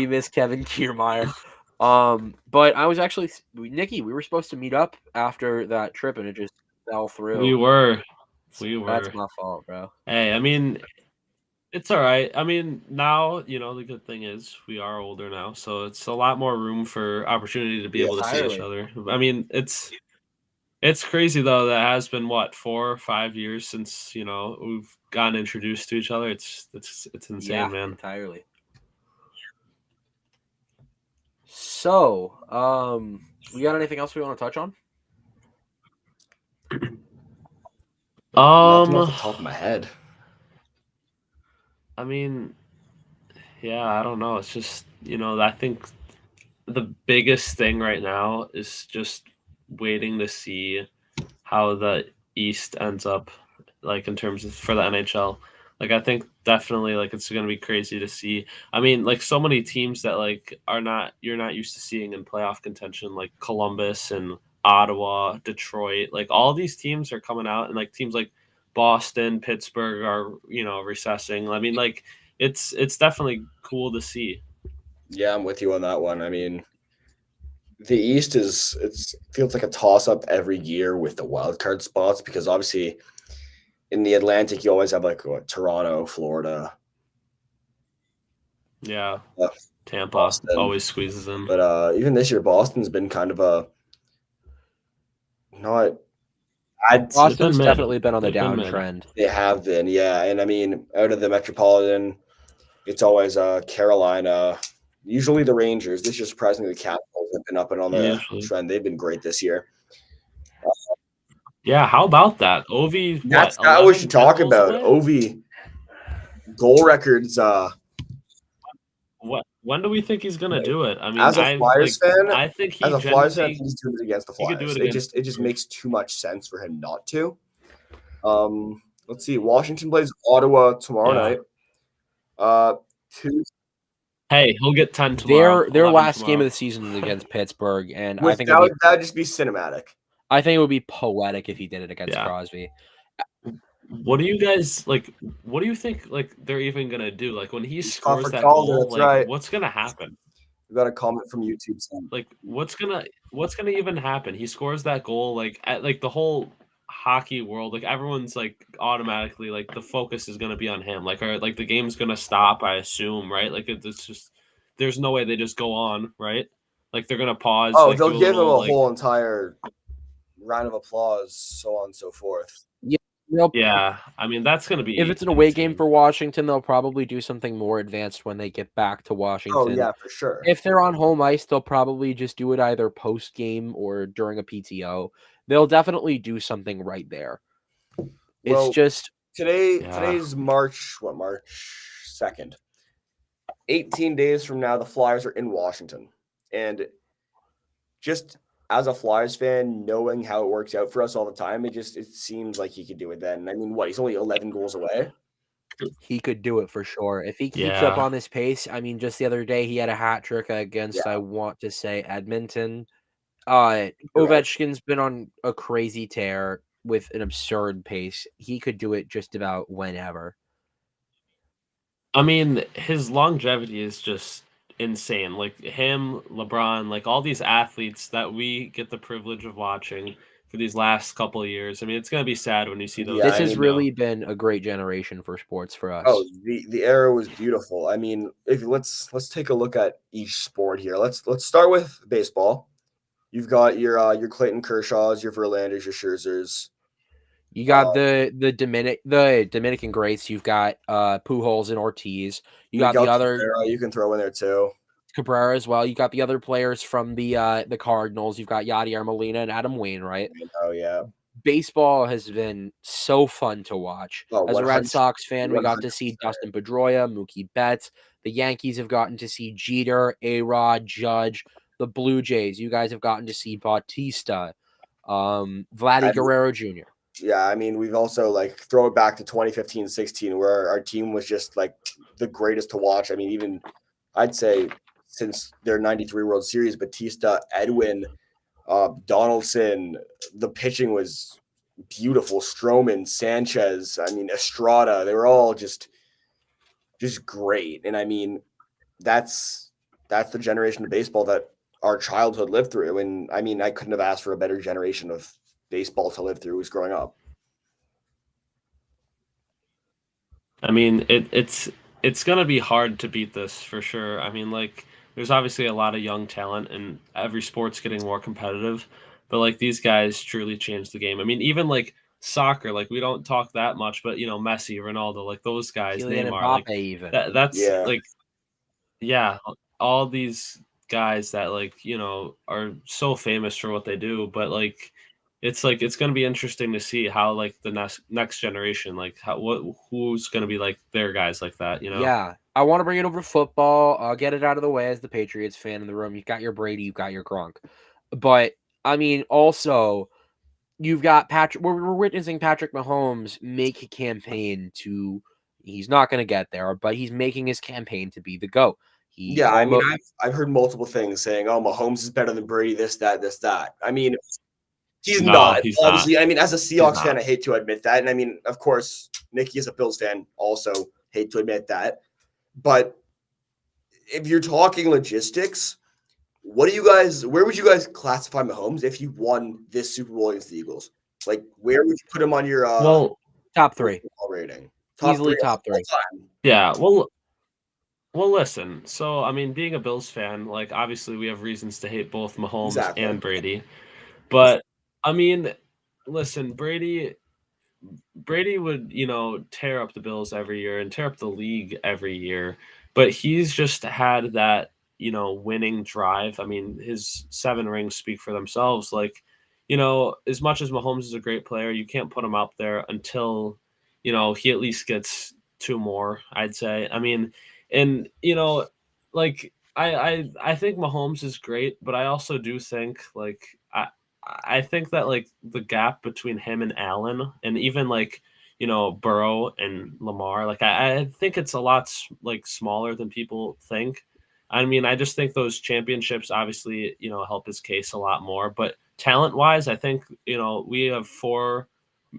A: miss Kevin Kiermaier. But I was actually Nikki, we were supposed to meet up after that trip and it just fell through.
B: We were.
A: That's my fault, bro.
B: Hey, I mean, it's all right. I mean, now, the good thing is we are older now, so it's a lot more room for opportunity to be able to see each other. I mean, it's crazy though. That has been 4 or 5 years since, we've gotten introduced to each other. It's insane, man.
A: Entirely. So, we got anything else we want to touch on?
C: Nothing off the top of my head.
B: I mean, yeah, I don't know. It's just, I think the biggest thing right now is just waiting to see how the East ends up, like in terms of for the NHL. Like, I think definitely like it's going to be crazy to see. I mean, like so many teams that like you're not used to seeing in playoff contention, like Columbus and Ottawa, Detroit, like all these teams are coming out, and like teams like Boston, Pittsburgh are, recessing. I mean, like it's definitely cool to see.
C: Yeah, I'm with you on that one. I mean, the East feels like a toss up every year with the wild card spots, because obviously in the Atlantic you always have like Toronto, Florida.
B: Yeah. Tampa
C: Boston
B: always squeezes in.
C: But even this year Boston's been kind of
A: Boston's definitely been on the downtrend.
C: They have been, yeah. And I mean, out of the Metropolitan, it's always Carolina, usually the Rangers. This year, surprisingly, the Capitals have been up and on the trend. They've been great this year.
B: Yeah, how about that? Ovi,
C: that's what we should talk about. Ovi goal records.
B: When do we think he's gonna do it? I mean,
C: as a Flyers fan,
B: I think
C: he's doing it against the Flyers. It just makes too much sense for him not to. Let's see. Washington plays Ottawa tomorrow night.
B: Hey, he'll get 10 tomorrow.
A: Their
B: 11
A: last game
B: tomorrow.
A: of the season is against Pittsburgh, and I
C: Which
A: think
C: that would just be cinematic.
A: I think it would be poetic if he did it against
B: Yeah.
A: Crosby.
B: What do you guys like? What do you think like they're even gonna do? Like when he scores
C: Crawford
B: that
C: Calder,
B: goal,
C: that's
B: like
C: right.
B: what's gonna happen?
C: We got a comment from YouTube saying,
B: Like what's gonna even happen? He scores that goal, like at like the whole hockey world, like everyone's like automatically like the focus is gonna be on him. Like like the game's gonna stop, I assume, right? Like it's just there's no way they just go on, right? Like they're gonna pause.
C: oh,
B: like
C: they'll
B: do a
C: give him
B: little,
C: a
B: like,
C: whole entire round of applause, so on and so forth.
B: yeah. I mean that's gonna be
A: If it's an away
B: insane.
A: game for Washington, they'll probably do something more advanced when they get back to
C: Oh
A: Washington.
C: yeah, for sure.
A: If they're on home ice, they'll probably just do it either post game or during a PTO. They'll definitely do something right there.
C: Well,
A: It's just
C: today's March 2nd. 18 days from now, the Flyers are in Washington. And just as a Flyers fan, knowing how it works out for us all the time, it seems like he could do it then. I mean, what? He's only 11 goals away.
A: he could do it for sure. If he keeps up
B: Yeah.
A: on this pace, I mean, just the other day he had a hat trick against,
C: Yeah.
A: I want to say, Edmonton.
C: You're right.
A: Ovechkin's been on a crazy tear with an absurd pace. He could do it just about whenever.
B: I mean, his longevity is just insane. Like him, LeBron, like all these athletes that we get the privilege of watching for these last couple of years. I mean, it's gonna be sad when you see those.
C: Yeah,
A: This
C: I
A: has
C: mean,
A: really been a great generation for sports for us.
C: Oh, the era was beautiful. I mean, if let's take a look at each sport here. Let's start with baseball. You've got your Clayton Kershaws, your Verlanders, your Scherzers.
A: You got the Dominican greats. You've got Pujols and Ortiz. You got
C: Miguel
A: the other
C: Cabrera, you can throw in there too.
A: Cabrera as well. You got the other players from the Cardinals. You've got Yadier Molina and Adam Wainwright.
C: Oh yeah.
A: Baseball has been so fun to watch.
C: Oh,
A: As a Red Sox fan, we got to
C: 100%.
A: see Dustin Pedroia, Mookie Betts. The Yankees have gotten to see Jeter, A-Rod, Judge. The Blue Jays, you guys have gotten to see Bautista, Vladdy Guerrero Jr.
C: Yeah, I mean, we've also like throw it back to 2015-16 where our team was just like the greatest to watch. I mean, even I'd say since their 93 World Series, Batista, Edwin, Donaldson, the pitching was beautiful. Stroman, Sanchez, I mean, Estrada, they were all just great. And I mean, that's the generation of baseball that our childhood lived through. And I mean, I couldn't have asked for a better generation of baseball to live through was growing up.
B: I mean, it's gonna be hard to beat this for sure. I mean, like there's obviously a lot of young talent, and every sport's getting more competitive. But like these guys truly changed the game. I mean, even like soccer, like we don't talk that much, but you know, Messi, Ronaldo, like those guys,
A: Kylian
B: Neymar,
A: Mbappe
B: like
A: even.
B: that's
C: Yeah.
B: like yeah, all these guys that like, you know, are so famous for what they do, but like it's going to be interesting to see how like the next generation like who's going to be like their guys like that, you know.
A: Yeah. I want to bring it over to football. I'll get it out of the way as the Patriots fan in the room. You've got your Brady, you've got your Gronk. But I mean, also you've got Patrick. We're witnessing Patrick Mahomes make a campaign to. He's not going to get there, but he's making his campaign to be the GOAT.
C: Yeah, I mean, I've heard multiple things saying, "Oh, Mahomes is better than Brady." This, that, this, that. I mean, he's
B: No,
C: not.
B: he's
C: Obviously,
B: not.
C: I mean, as a Seahawks fan,
B: not.
C: I hate to admit that, and I mean, of course, Nikki is a Bills fan. Also, hate to admit that. But if you're talking logistics, what do you guys? Where would you guys classify Mahomes if he won this Super Bowl against the Eagles? Like, where would you put him on your
B: well,
A: top three
C: rating?
A: Easily top three.
B: Yeah, well, listen. So, I mean, being a Bills fan, like obviously we have reasons to hate both Mahomes
C: Exactly.
B: and Brady. But I mean, listen, Brady would, you know, tear up the Bills every year and tear up the league every year. But he's just had that, you know, winning drive. I mean, his 7 rings speak for themselves. Like, you know, as much as Mahomes is a great player, you can't put him up there until, you know, he at least gets 2 more, I'd say. I mean, and you know, like I think Mahomes is great, but I also do think like I think that like the gap between him and Allen, and even like you know Burrow and Lamar, like I think it's a lot like smaller than people think. I mean, I just think those championships obviously, help his case a lot more. But talent-wise, I think, we have 4,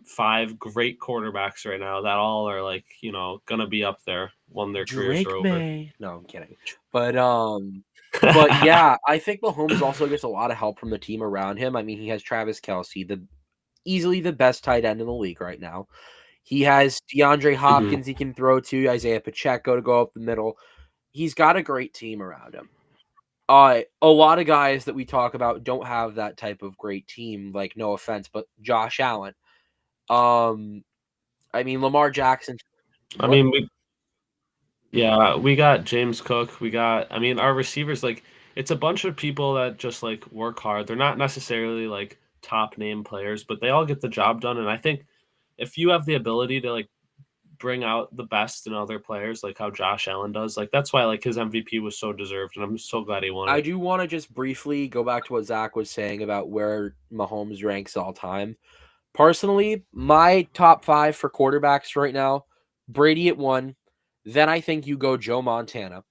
B: 5 great quarterbacks right now that all are like, gonna be up there when their careers are
A: Drake
B: over.
A: May. No, I'm kidding. But yeah, I think Mahomes also gets a lot of help from the team around him. I mean, he has Travis Kelce, easily the best tight end in the league right now. He has DeAndre Hopkins he can throw to, Isaiah Pacheco to go up the middle. He's got a great team around him. A lot of guys that we talk about don't have that type of great team, like, no offense, but Josh Allen. I mean, Lamar Jackson.
B: I mean, we got James Cook. I mean, our receivers, like, it's a bunch of people that just, like, work hard. They're not necessarily, like, top name players, but they all get the job done. And I think if you have the ability to, like, bring out the best in other players, like how Josh Allen does, like, that's why, like, his MVP was so deserved, and I'm so glad he won
A: I
B: it.
A: do want to just briefly go back to what Zach was saying about where Mahomes ranks all time. Personally, my top 5 for quarterbacks right now, Brady at 1. Then I think you go Joe Montana.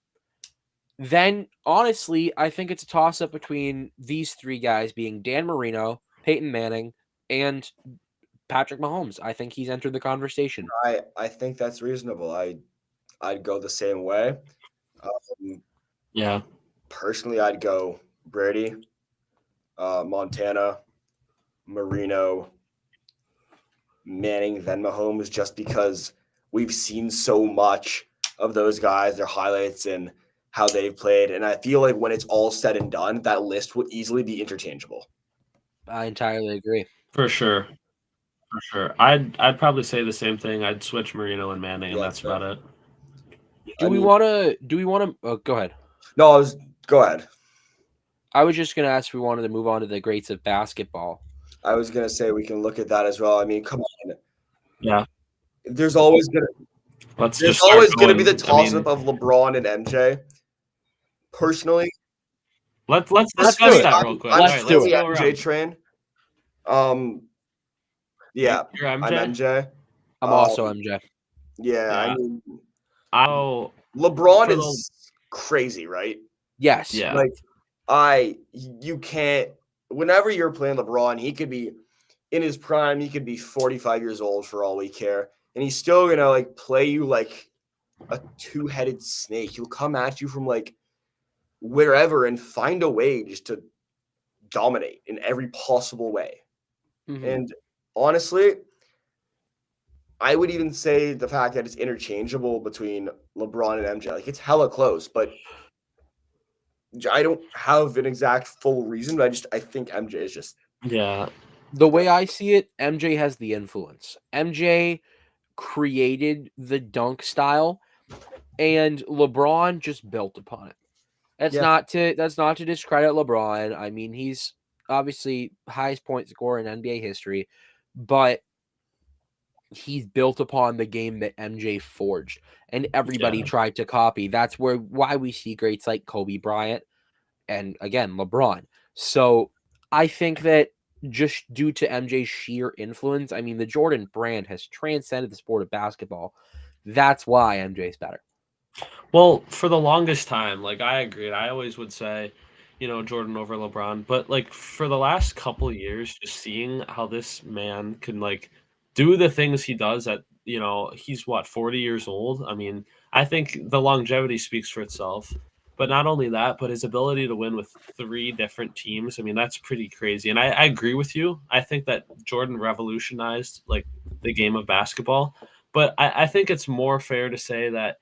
A: Then, honestly, I think it's a toss-up between these 3 guys being Dan Marino, Peyton Manning, and Patrick Mahomes. I think he's entered the conversation.
C: I think that's reasonable. I'd go the same way.
B: Yeah.
C: Personally, I'd go Brady, Montana, Marino, Manning, then Mahomes, just because we've seen so much of those guys, their highlights, and how they've played. And I feel like when it's all said and done, that list would easily be interchangeable.
A: I entirely agree.
B: For sure. For sure. I'd probably say the same thing. I'd switch Marino and Manning, and that's about it.
A: Do we want to go ahead.
C: No, go ahead.
A: I was just going to ask if we wanted to move on to the greats of basketball.
C: I was going to say we can look at that as well. I mean, come on.
B: Yeah.
C: There's always going to be the toss-up of LeBron and MJ. Personally,
B: let's discuss that real quick.
A: Let's do it.
C: The MJ train. Yeah,
B: You're MJ?
C: I'm MJ.
A: I'm also MJ.
C: Yeah, I mean,
B: LeBron
C: is crazy, right?
A: Yes.
B: Yeah.
C: Like, you can't. Whenever you're playing LeBron, he could be in his prime. He could be 45 years old for all we care, and he's still gonna like play you like a two-headed snake. He'll come at you from like wherever and find a way just to dominate in every possible way.
A: Mm-hmm.
C: And honestly, I would even say the fact that it's interchangeable between LeBron and MJ, like it's hella close, but I don't have an exact full reason, but I think MJ is just
A: the way I see it. MJ has the influence. MJ created the dunk style, and LeBron just built upon it. That's not to discredit LeBron. I mean, he's obviously highest point scorer in NBA history, but he's built upon the game that MJ forged, and everybody tried to copy. That's why we see greats like Kobe Bryant and, again, LeBron. So I think that just due to MJ's sheer influence, I mean, the Jordan brand has transcended the sport of basketball. That's why MJ's better.
B: Well, for the longest time, like, I agreed. I always would say, Jordan over LeBron. But, like, for the last couple of years, just seeing how this man can, like, do the things he does at, he's, 40 years old? I mean, I think the longevity speaks for itself. But not only that, but his ability to win with 3 different teams, I mean, that's pretty crazy. And I agree with you. I think that Jordan revolutionized, like, the game of basketball. But I think it's more fair to say that,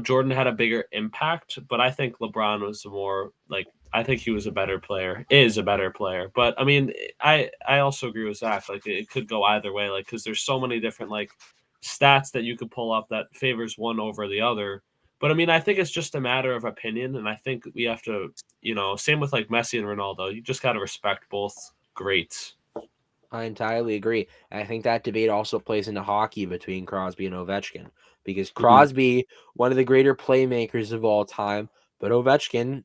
B: Jordan had a bigger impact, but I think LeBron was I think he was a better player, is a better player. But, I mean, I also agree with Zach. Like, it could go either way, like, because there's so many different, like, stats that you could pull up that favors one over the other. But, I mean, I think it's just a matter of opinion, and I think we have to, same with, like, Messi and Ronaldo. You just got to respect both greats.
A: I entirely agree. And I think that debate also plays into hockey between Crosby and Ovechkin, because Crosby, one of the greater playmakers of all time, but Ovechkin,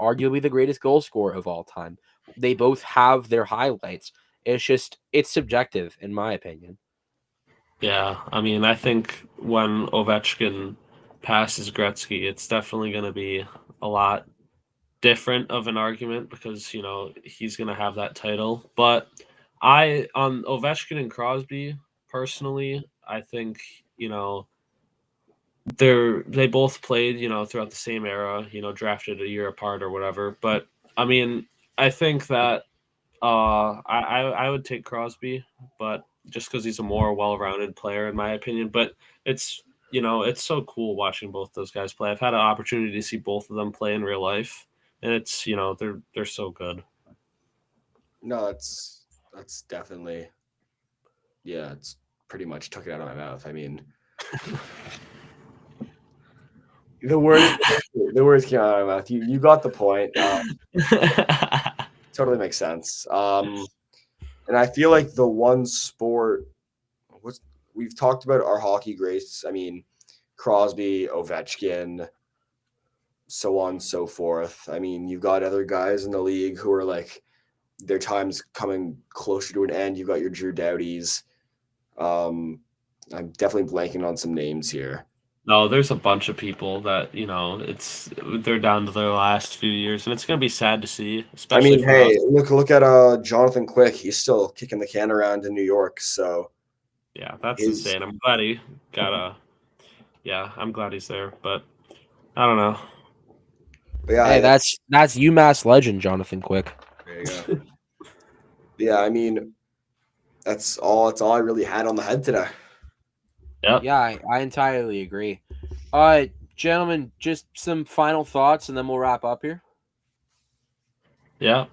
A: arguably the greatest goal scorer of all time. They both have their highlights. It's subjective, in my opinion.
B: Yeah, I mean, I think when Ovechkin passes Gretzky, it's definitely going to be a lot different of an argument because he's gonna have that title. But on Ovechkin and Crosby personally, I think they both played throughout the same era, drafted a year apart or whatever. But I mean, I think that I would take Crosby, but just because he's a more well-rounded player in my opinion. But it's so cool watching both those guys play. I've had an opportunity to see both of them play in real life, and it's they're so good.
C: No, that's definitely, yeah, it's pretty much took it out of my mouth. I mean, the words came out of my mouth. You got the point. Totally makes sense. And I feel like the one sport we've talked about our hockey greats. I mean, Crosby, Ovechkin, so on and so forth. I mean, you've got other guys in the league who are like their time's coming closer to an end. You've got your Drew Doughties. I'm definitely blanking on some names here.
B: No, there's a bunch of people that they're down to their last few years, and it's gonna be sad to see. Especially
C: I mean,
B: for
C: hey,
B: us.
C: look at Jonathan Quick. He's still kicking the can around in New York. So
B: Yeah, that's insane. I'm glad he got yeah, I'm glad he's there, but I don't know.
C: But yeah,
A: Hey, that's UMass legend Jonathan Quick.
C: there you go. Yeah, I mean, that's all I really had on the head today.
B: Yep.
A: Yeah, I entirely agree. Gentlemen, just some final thoughts, and then we'll wrap up here.
B: Yeah.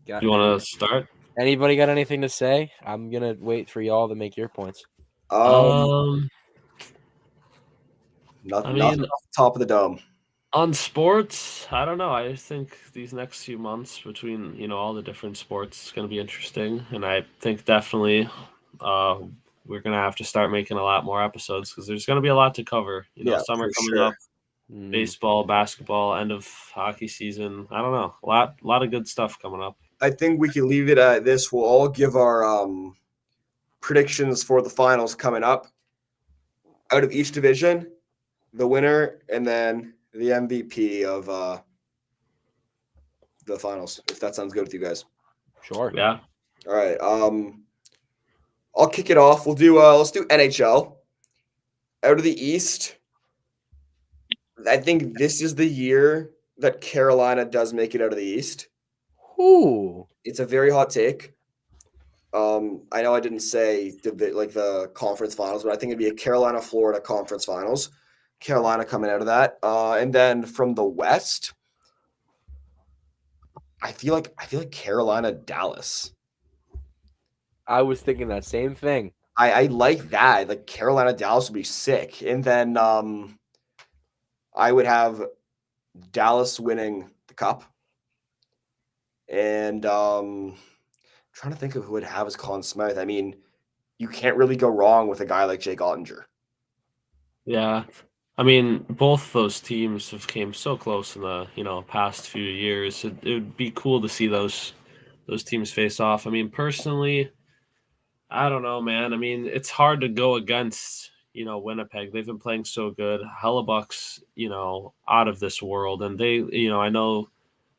B: You want to start?
A: Anybody got anything to say? I'm gonna wait for y'all to make your points.
C: Nothing
B: I mean,
C: off the top of the dome.
B: On sports, I don't know. I think these next few months between all the different sports is going to be interesting, and I think definitely we're going to have to start making a lot more episodes because there's going to be a lot to cover.
C: Yeah,
B: Summer
C: for
B: coming
C: sure.
B: up, baseball, basketball, end of hockey season. I don't know. A lot of good stuff coming up.
C: I think we can leave it at this. We'll all give our predictions for the finals coming up. Out of each division, the winner, and then the MVP of the finals. If that sounds good with you guys.
A: Sure.
B: Yeah.
C: All right. I'll kick it off. We'll do let's do NHL. Out of the East, I think this is the year that Carolina does make it out of the East.
A: Ooh.
C: It's a very hot take. I know I didn't say the conference finals, but I think it'd be a Carolina-Florida conference finals. Carolina coming out of that, and then from the West, I feel like Carolina, Dallas.
A: I was thinking that same thing.
C: I like that. Like Carolina, Dallas would be sick, and then I would have Dallas winning the cup, and trying to think of who would have as Conn Smythe. I mean, you can't really go wrong with a guy like Jake Ottinger.
B: Yeah. I mean, both those teams have came so close in the past few years. It would be cool to see those teams face off. I mean, personally, I don't know, man. I mean, it's hard to go against Winnipeg. They've been playing so good. Hellebuck's out of this world, and they I know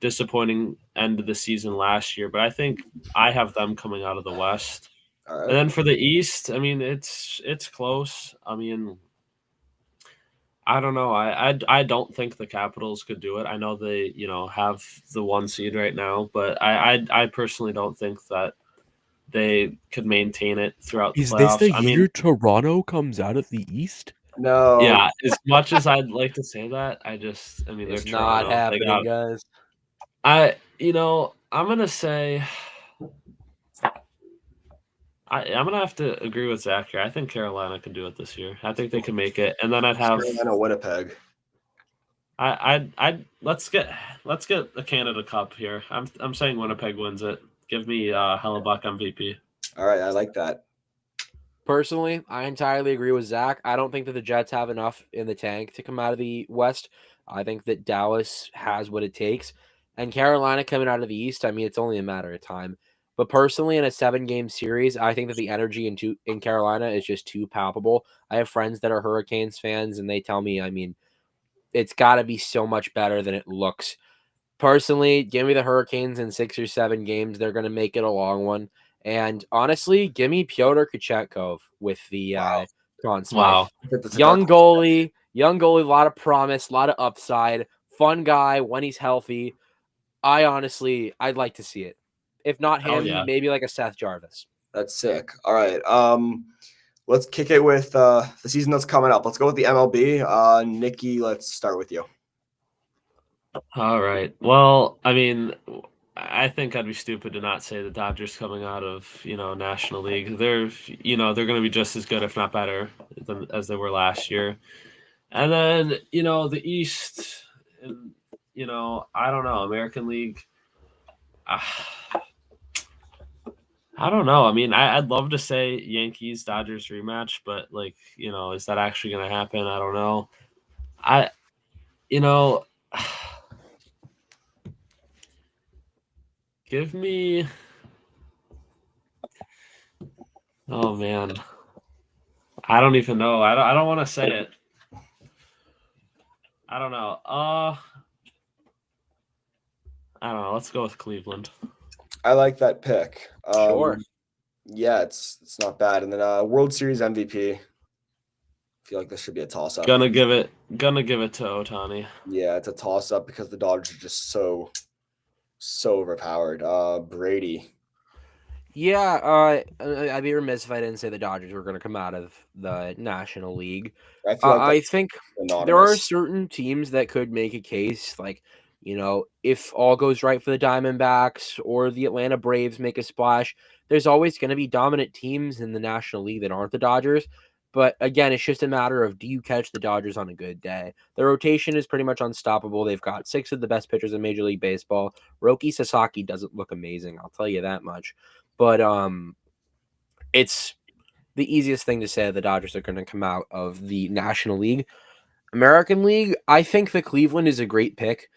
B: disappointing end of the season last year, but I think I have them coming out of the West.
C: All right.
B: And then for the East, I mean, it's close. I mean, I don't know. I don't think the Capitals could do it. I know they have the 1 seed right now, but I personally don't think that they could maintain it throughout the playoffs. I mean,
A: Toronto comes out of the East?
C: No.
B: yeah, as much as I'd like to say that, I mean,
A: It's
B: they're
A: not
B: Toronto.
A: happening, guys.
B: I'm gonna say I'm gonna have to agree with Zach here. I think Carolina can do it this year. I think they can make it, and then I'd have
C: Carolina, Winnipeg.
B: I let's get the Canada Cup here. I'm saying Winnipeg wins it. Give me Hellebuck MVP.
C: All right, I like that.
A: Personally, I entirely agree with Zach. I don't think that the Jets have enough in the tank to come out of the West. I think that Dallas has what it takes. And Carolina coming out of the East, I mean, it's only a matter of time. But personally, in a 7-game series, I think that the energy in Carolina is just too palpable. I have friends that are Hurricanes fans, and they tell me, I mean, it's got to be so much better than it looks. Personally, give me the Hurricanes in 6 or 7 games. They're going to make it a long one. And honestly, give me Pyotr Kochetkov with the Conn Smythe.
B: Wow.
A: Young goalie, a lot of promise, a lot of upside, fun guy when he's healthy. I'd like to see it. If not
B: Hell
A: him,
B: yeah.
A: maybe like a Seth Jarvis.
C: That's sick. All right. Let's kick it with the season that's coming up. Let's go with the MLB. Nikki, let's start with you.
B: All right. Well, I mean, I think I'd be stupid to not say the Dodgers coming out of, National League. They're going to be just as good, if not better, as they were last year. And then, the East, and, I don't know, American League. I don't know. I mean, I'd love to say Yankees Dodgers rematch, but is that actually going to happen? I don't know. Give me. Oh man, I don't even know. I don't want to say it. I don't know. I don't know. Let's go with Cleveland.
C: I like that pick.
A: Sure.
C: Yeah, it's not bad. And then World Series MVP. I feel like this should be a toss-up.
B: Gonna give it to Ohtani.
C: Yeah, it's a toss-up because the Dodgers are just so overpowered. Brady.
A: Yeah, I'd be remiss if I didn't say the Dodgers were going to come out of the National League.
C: I feel like
A: I think
C: anonymous.
A: there are certain teams that could make a case, like, if all goes right for the Diamondbacks or the Atlanta Braves make a splash, there's always going to be dominant teams in the National League that aren't the Dodgers. But again, it's just a matter of, do you catch the Dodgers on a good day? The rotation is pretty much unstoppable. They've got 6 of the best pitchers in Major League Baseball. Roki Sasaki doesn't look amazing, I'll tell you that much. But it's the easiest thing to say. The Dodgers are going to come out of the National League. American League, I think the Cleveland is a great pick.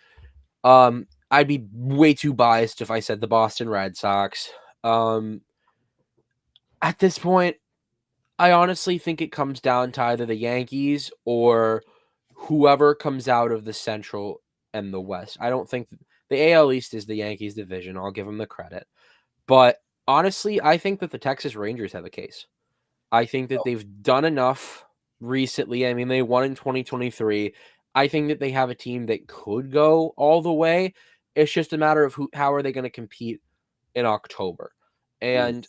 A: I'd be way too biased if I said the Boston Red Sox. At this point, I honestly think it comes down to either the Yankees or whoever comes out of the Central and the West. I don't think the AL East is the Yankees division. I'll give them the credit. But honestly, I think that the Texas Rangers have a case. I think that they've done enough recently. I mean, they won in 2023. I think that they have a team that could go all the way. It's just a matter of how are they going to compete in October. And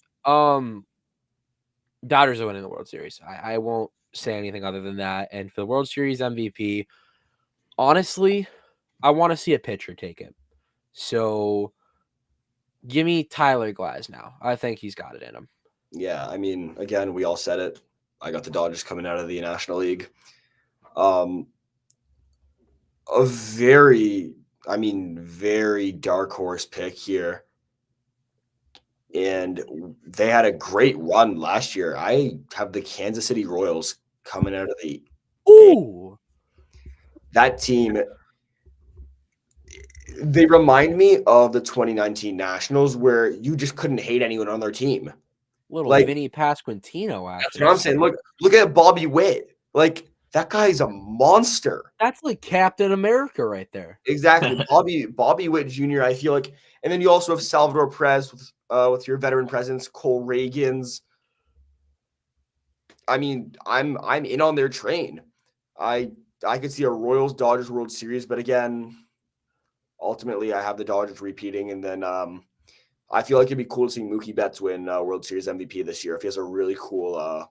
A: Dodgers are winning the World Series. I won't say anything other than that. And for the World Series MVP, honestly, I want to see a pitcher take it. So give me Tyler Glasnow. I think he's got it in him.
C: Yeah, I mean, again, we all said it. I got the Dodgers coming out of the National League. A very dark horse pick here. And they had a great run last year. I have the Kansas City Royals coming out of the
A: Ooh.
C: That team, they remind me of the 2019 Nationals where you just couldn't hate anyone on their team.
A: Little Vinny Pasquantino, actually.
C: That's what I'm saying. Look at Bobby Witt. Like, that guy's a monster.
A: That's like Captain America right there.
C: Exactly. Bobby Witt Jr., I feel like. And then you also have Salvador Perez with your veteran presence, Cole Reagans. I mean, I'm in on their train. I could see a Royals Dodgers World Series, but again, ultimately I have the Dodgers repeating, and then I feel like it'd be cool to see Mookie Betts win World Series MVP this year if he has a really cool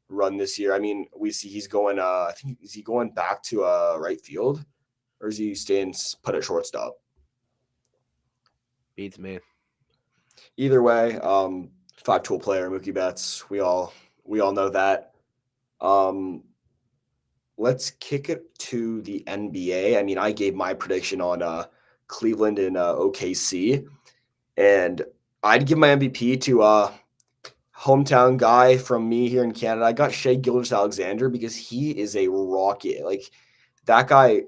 C: run this year. I mean, we see he's going. I think is he going back to right field, or is he staying put at shortstop?
A: Beats me.
C: Either way, 5-tool player Mookie Betts. We all know that. Let's kick it to the NBA. I mean, I gave my prediction on Cleveland and OKC, and I'd give my MVP to hometown guy from me here in Canada. I got Shai Gilgeous-Alexander because he is a rocket. Like, that guy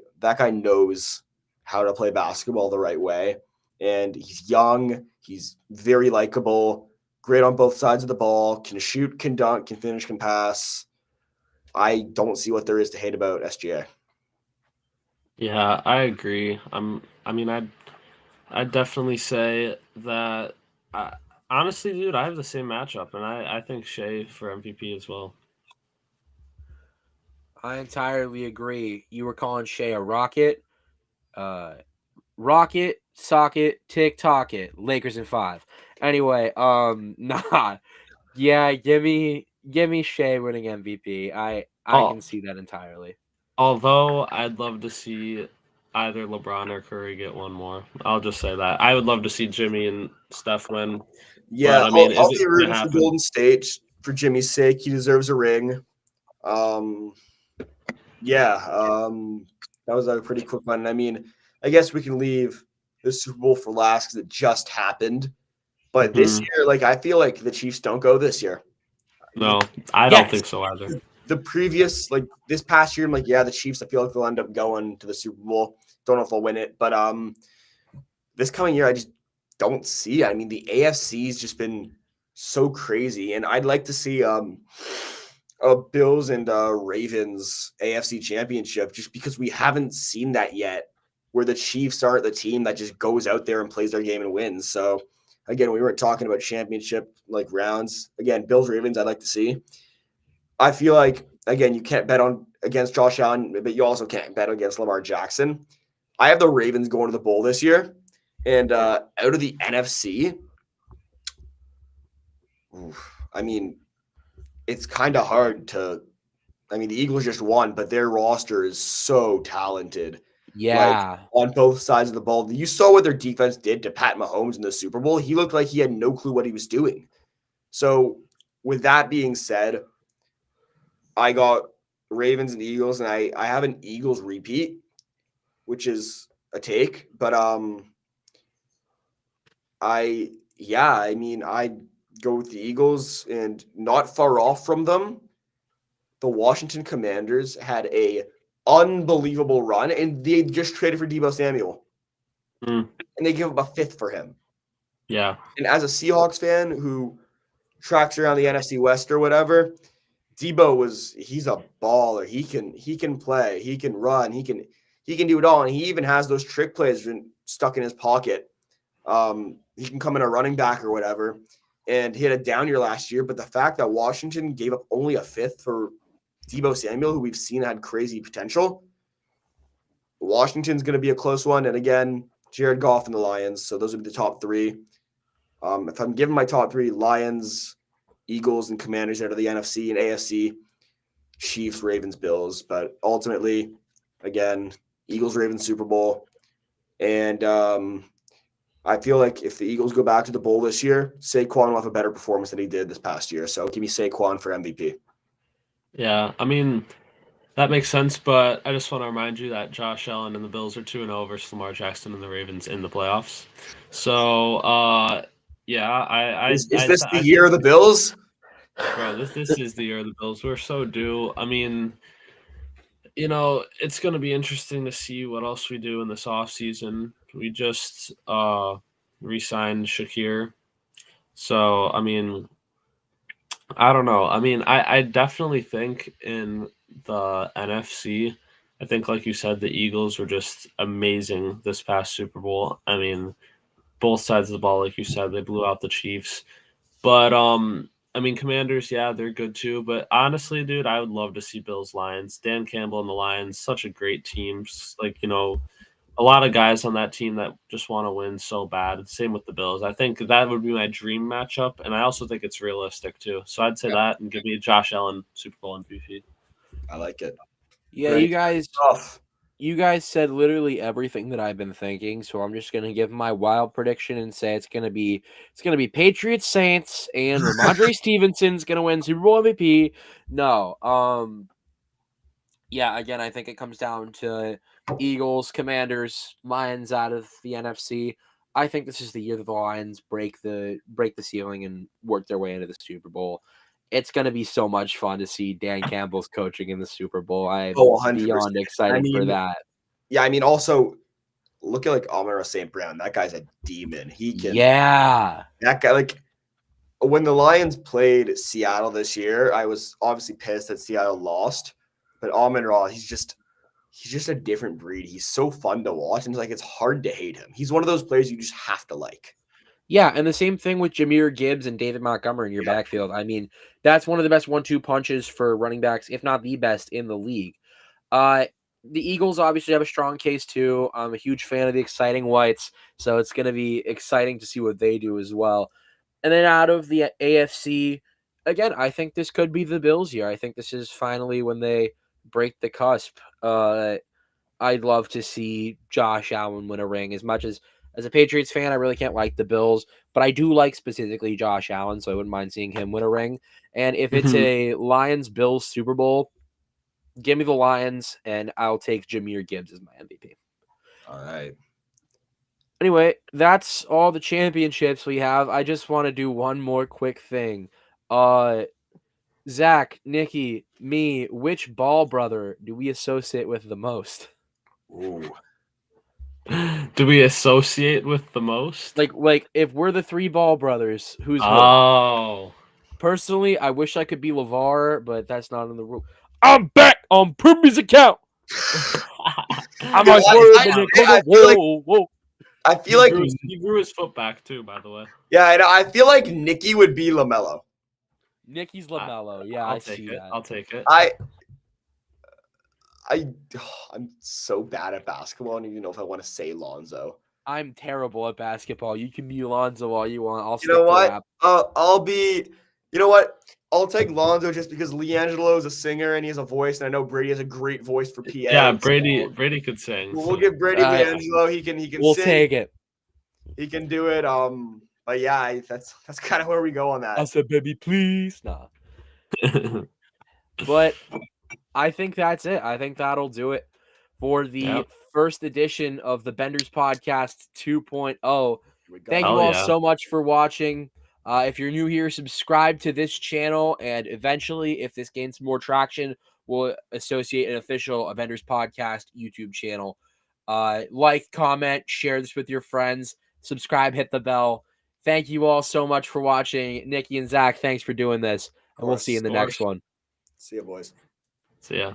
C: knows how to play basketball the right way, and he's young. He's very likable, great on both sides of the ball, can shoot, can dunk, can finish, can pass. I don't see what there is to hate about SGA.
B: Yeah, I agree. I'd definitely say that. I, honestly, dude, I have the same matchup, and I think Shea for MVP as well.
A: I entirely agree. You were calling Shea a rocket. Uh, rocket, socket, tick tock it. Lakers in 5. Anyway, nah. Yeah, give me Shea winning MVP. I
B: Oh,
A: can see that entirely.
B: although I'd love to see either LeBron or Curry get one more. I'll just say that. I would love to see Jimmy and Steph win.
C: Yeah,
B: But I mean, is
C: I'll
B: it
C: be
B: gonna
C: rooting for
B: happen?
C: Golden State for Jimmy's sake. He deserves a ring. Um, yeah, that was a pretty quick one. I mean, I guess we can leave the Super Bowl for last because it just happened. But this
B: Mhm.
C: year, like I feel like the Chiefs don't go this year.
B: No, I don't
A: Yes.
B: think so either.
C: The previous, like this past year, I'm like, yeah, the Chiefs. I feel like they'll end up going to the Super Bowl. Don't know if they'll win it, but this coming year, I just don't see it. I mean, the AFC's just been so crazy, and I'd like to see Bills and Ravens AFC Championship just because we haven't seen that yet, where the Chiefs aren't the team that just goes out there and plays their game and wins. So again, we weren't talking about championship like rounds. Again, Bills Ravens, I'd like to see. I feel like again, you can't bet on against Josh Allen, but you also can't bet against Lamar Jackson. I have the Ravens going to the bowl this year, and out of the NFC, I mean, it's kind of hard to. I mean, the Eagles just won, but their roster is so talented. Like
A: Yeah.
C: on both sides of the ball, you saw what their defense did to Pat Mahomes in the Super Bowl. He looked like he had no clue what he was doing. So, with that being said, I got Ravens and Eagles, and I have an Eagles repeat, which is a take. But I mean, I go with the Eagles, and not far off from them, the Washington Commanders had a unbelievable run, and they just traded for Debo Samuel,
B: Mm,
C: and they give up a fifth for him.
B: yeah.
C: And as a Seahawks fan who tracks around the NFC West or whatever, he's a baller. He can play, he can run, he can do it all, and he even has those trick plays stuck in his pocket. He can come in a running back or whatever, and he had a down year last year. But the fact that Washington gave up only a fifth for Debo Samuel, who we've seen had crazy potential, Washington's going to be a close one. And again, Jared Goff and the Lions. So those would be the top three. If I'm giving my top three, Lions, Eagles, and Commanders out of the NFC and AFC, Chiefs, Ravens, Bills. But ultimately, again, Eagles, Ravens, Super Bowl. And I feel like if the Eagles go back to the bowl this year, Saquon will have a better performance than he did this past year. So give me Saquon for MVP.
B: Yeah. I mean, that makes sense, but I just want to remind you that Josh Allen and the Bills are 2-0 versus Lamar Jackson and the Ravens in the playoffs. So, yeah,
C: Is this the
B: I
C: year
B: think,
C: of the Bills?
B: bro, this is the year of the Bills. We're so due. I mean, it's going to be interesting to see what else we do in this offseason. We just re-signed Shakir. So, I mean, I don't know. I mean, I definitely think in the NFC, I think like you said, the Eagles were just amazing this past Super Bowl. I mean, both sides of the ball, like you said, they blew out the Chiefs. But I mean, Commanders, yeah, they're good too. But honestly, dude, I would love to see Bills Lions. Dan Campbell and the Lions, such a great team. Like, a lot of guys on that team that just want to win so bad. Same with the Bills. I think that would be my dream matchup, and I also think it's realistic too. So I'd say
C: Yeah,
B: that and give me Josh Allen Super Bowl MVP.
C: I like it.
A: Yeah,
C: Great stuff.
A: you guys said literally everything that I've been thinking, so I'm just gonna give my wild prediction and say it's gonna be Patriots Saints and Ramondre Stevenson's gonna win Super Bowl MVP. No, yeah, again, I think it comes down to Eagles, Commanders, Lions out of the NFC. I think this is the year that the Lions break the ceiling and work their way into the Super Bowl. It's going to be so much fun to see Dan Campbell's coaching in the Super Bowl.
C: Oh,
A: I'm
C: 100%.
A: beyond
C: I
A: excited for
C: mean,
A: that.
C: yeah, I mean, also look at like Amon St. Brown. That guy's a demon.
A: Yeah.
C: That guy, like when the Lions played Seattle this year, I was obviously pissed that Seattle lost. But Amon Ra, he's just a different breed. He's so fun to watch, and it's hard to hate him. He's one of those players you just have to like.
A: Yeah, and the same thing with Jahmyr Gibbs and David Montgomery in your backfield. I mean, that's one of the best 1-2 punches for running backs, if not the best in the league. The Eagles obviously have a strong case too. I'm a huge fan of the exciting whites, so it's going to be exciting to see what they do as well. And then out of the AFC, again, I think this could be the Bills year. I think this is finally when they break the cusp. I'd love to see Josh Allen win a ring. As much as a Patriots fan, I really can't like the Bills, but I do like specifically Josh Allen, so I wouldn't mind seeing him win a ring. And if it's a Lions-Bills Super Bowl, give me the Lions, and I'll take Jahmyr Gibbs as my MVP.
C: All right.
A: Anyway, that's all the championships we have. I just want to do one more quick thing. Zach, Nikki, me, which Ball brother do we associate with the most?
C: Ooh.
B: Do we associate with the most?
A: Like if we're the 3 Ball brothers, who's who?
B: Oh.
A: Personally, I wish I could be LeVar, but that's not in the rule. I'm back on Primmy's account. I'm a
C: I feel like
B: he grew his foot back too, by the way.
C: Yeah, I feel like Nicky would be LaMelo.
A: Nikki's LaMelo. Yeah, I see that.
B: I'll take it.
C: I'm so bad at basketball. I don't even know if I want to say Lonzo.
A: I'm terrible at basketball. You can be Lonzo all you want. I'll
C: You know what? I'll be. You know what? I'll take Lonzo just because LiAngelo is a singer and he has a voice, and I know Brady has a great voice for PA.
B: Yeah, Brady could sing.
C: We'll give Brady LiAngelo. He can
A: We'll
C: sing.
A: take it.
C: He can do it. But yeah, that's kind of where we go on that.
A: I said, baby, please. Nah. But I think that's it. I think that'll do it for the first edition of the Benders Podcast 2.0. Thank you all so much for watching. If you're new here, subscribe to this channel, and eventually, if this gains more traction, we'll associate an official Avengers Podcast YouTube channel. Like, comment, share this with your friends, subscribe, hit the bell. Thank you all so much for watching. Nikki and Zach, thanks for doing this, and we'll see you in the next one.
C: See you, boys.
B: See ya.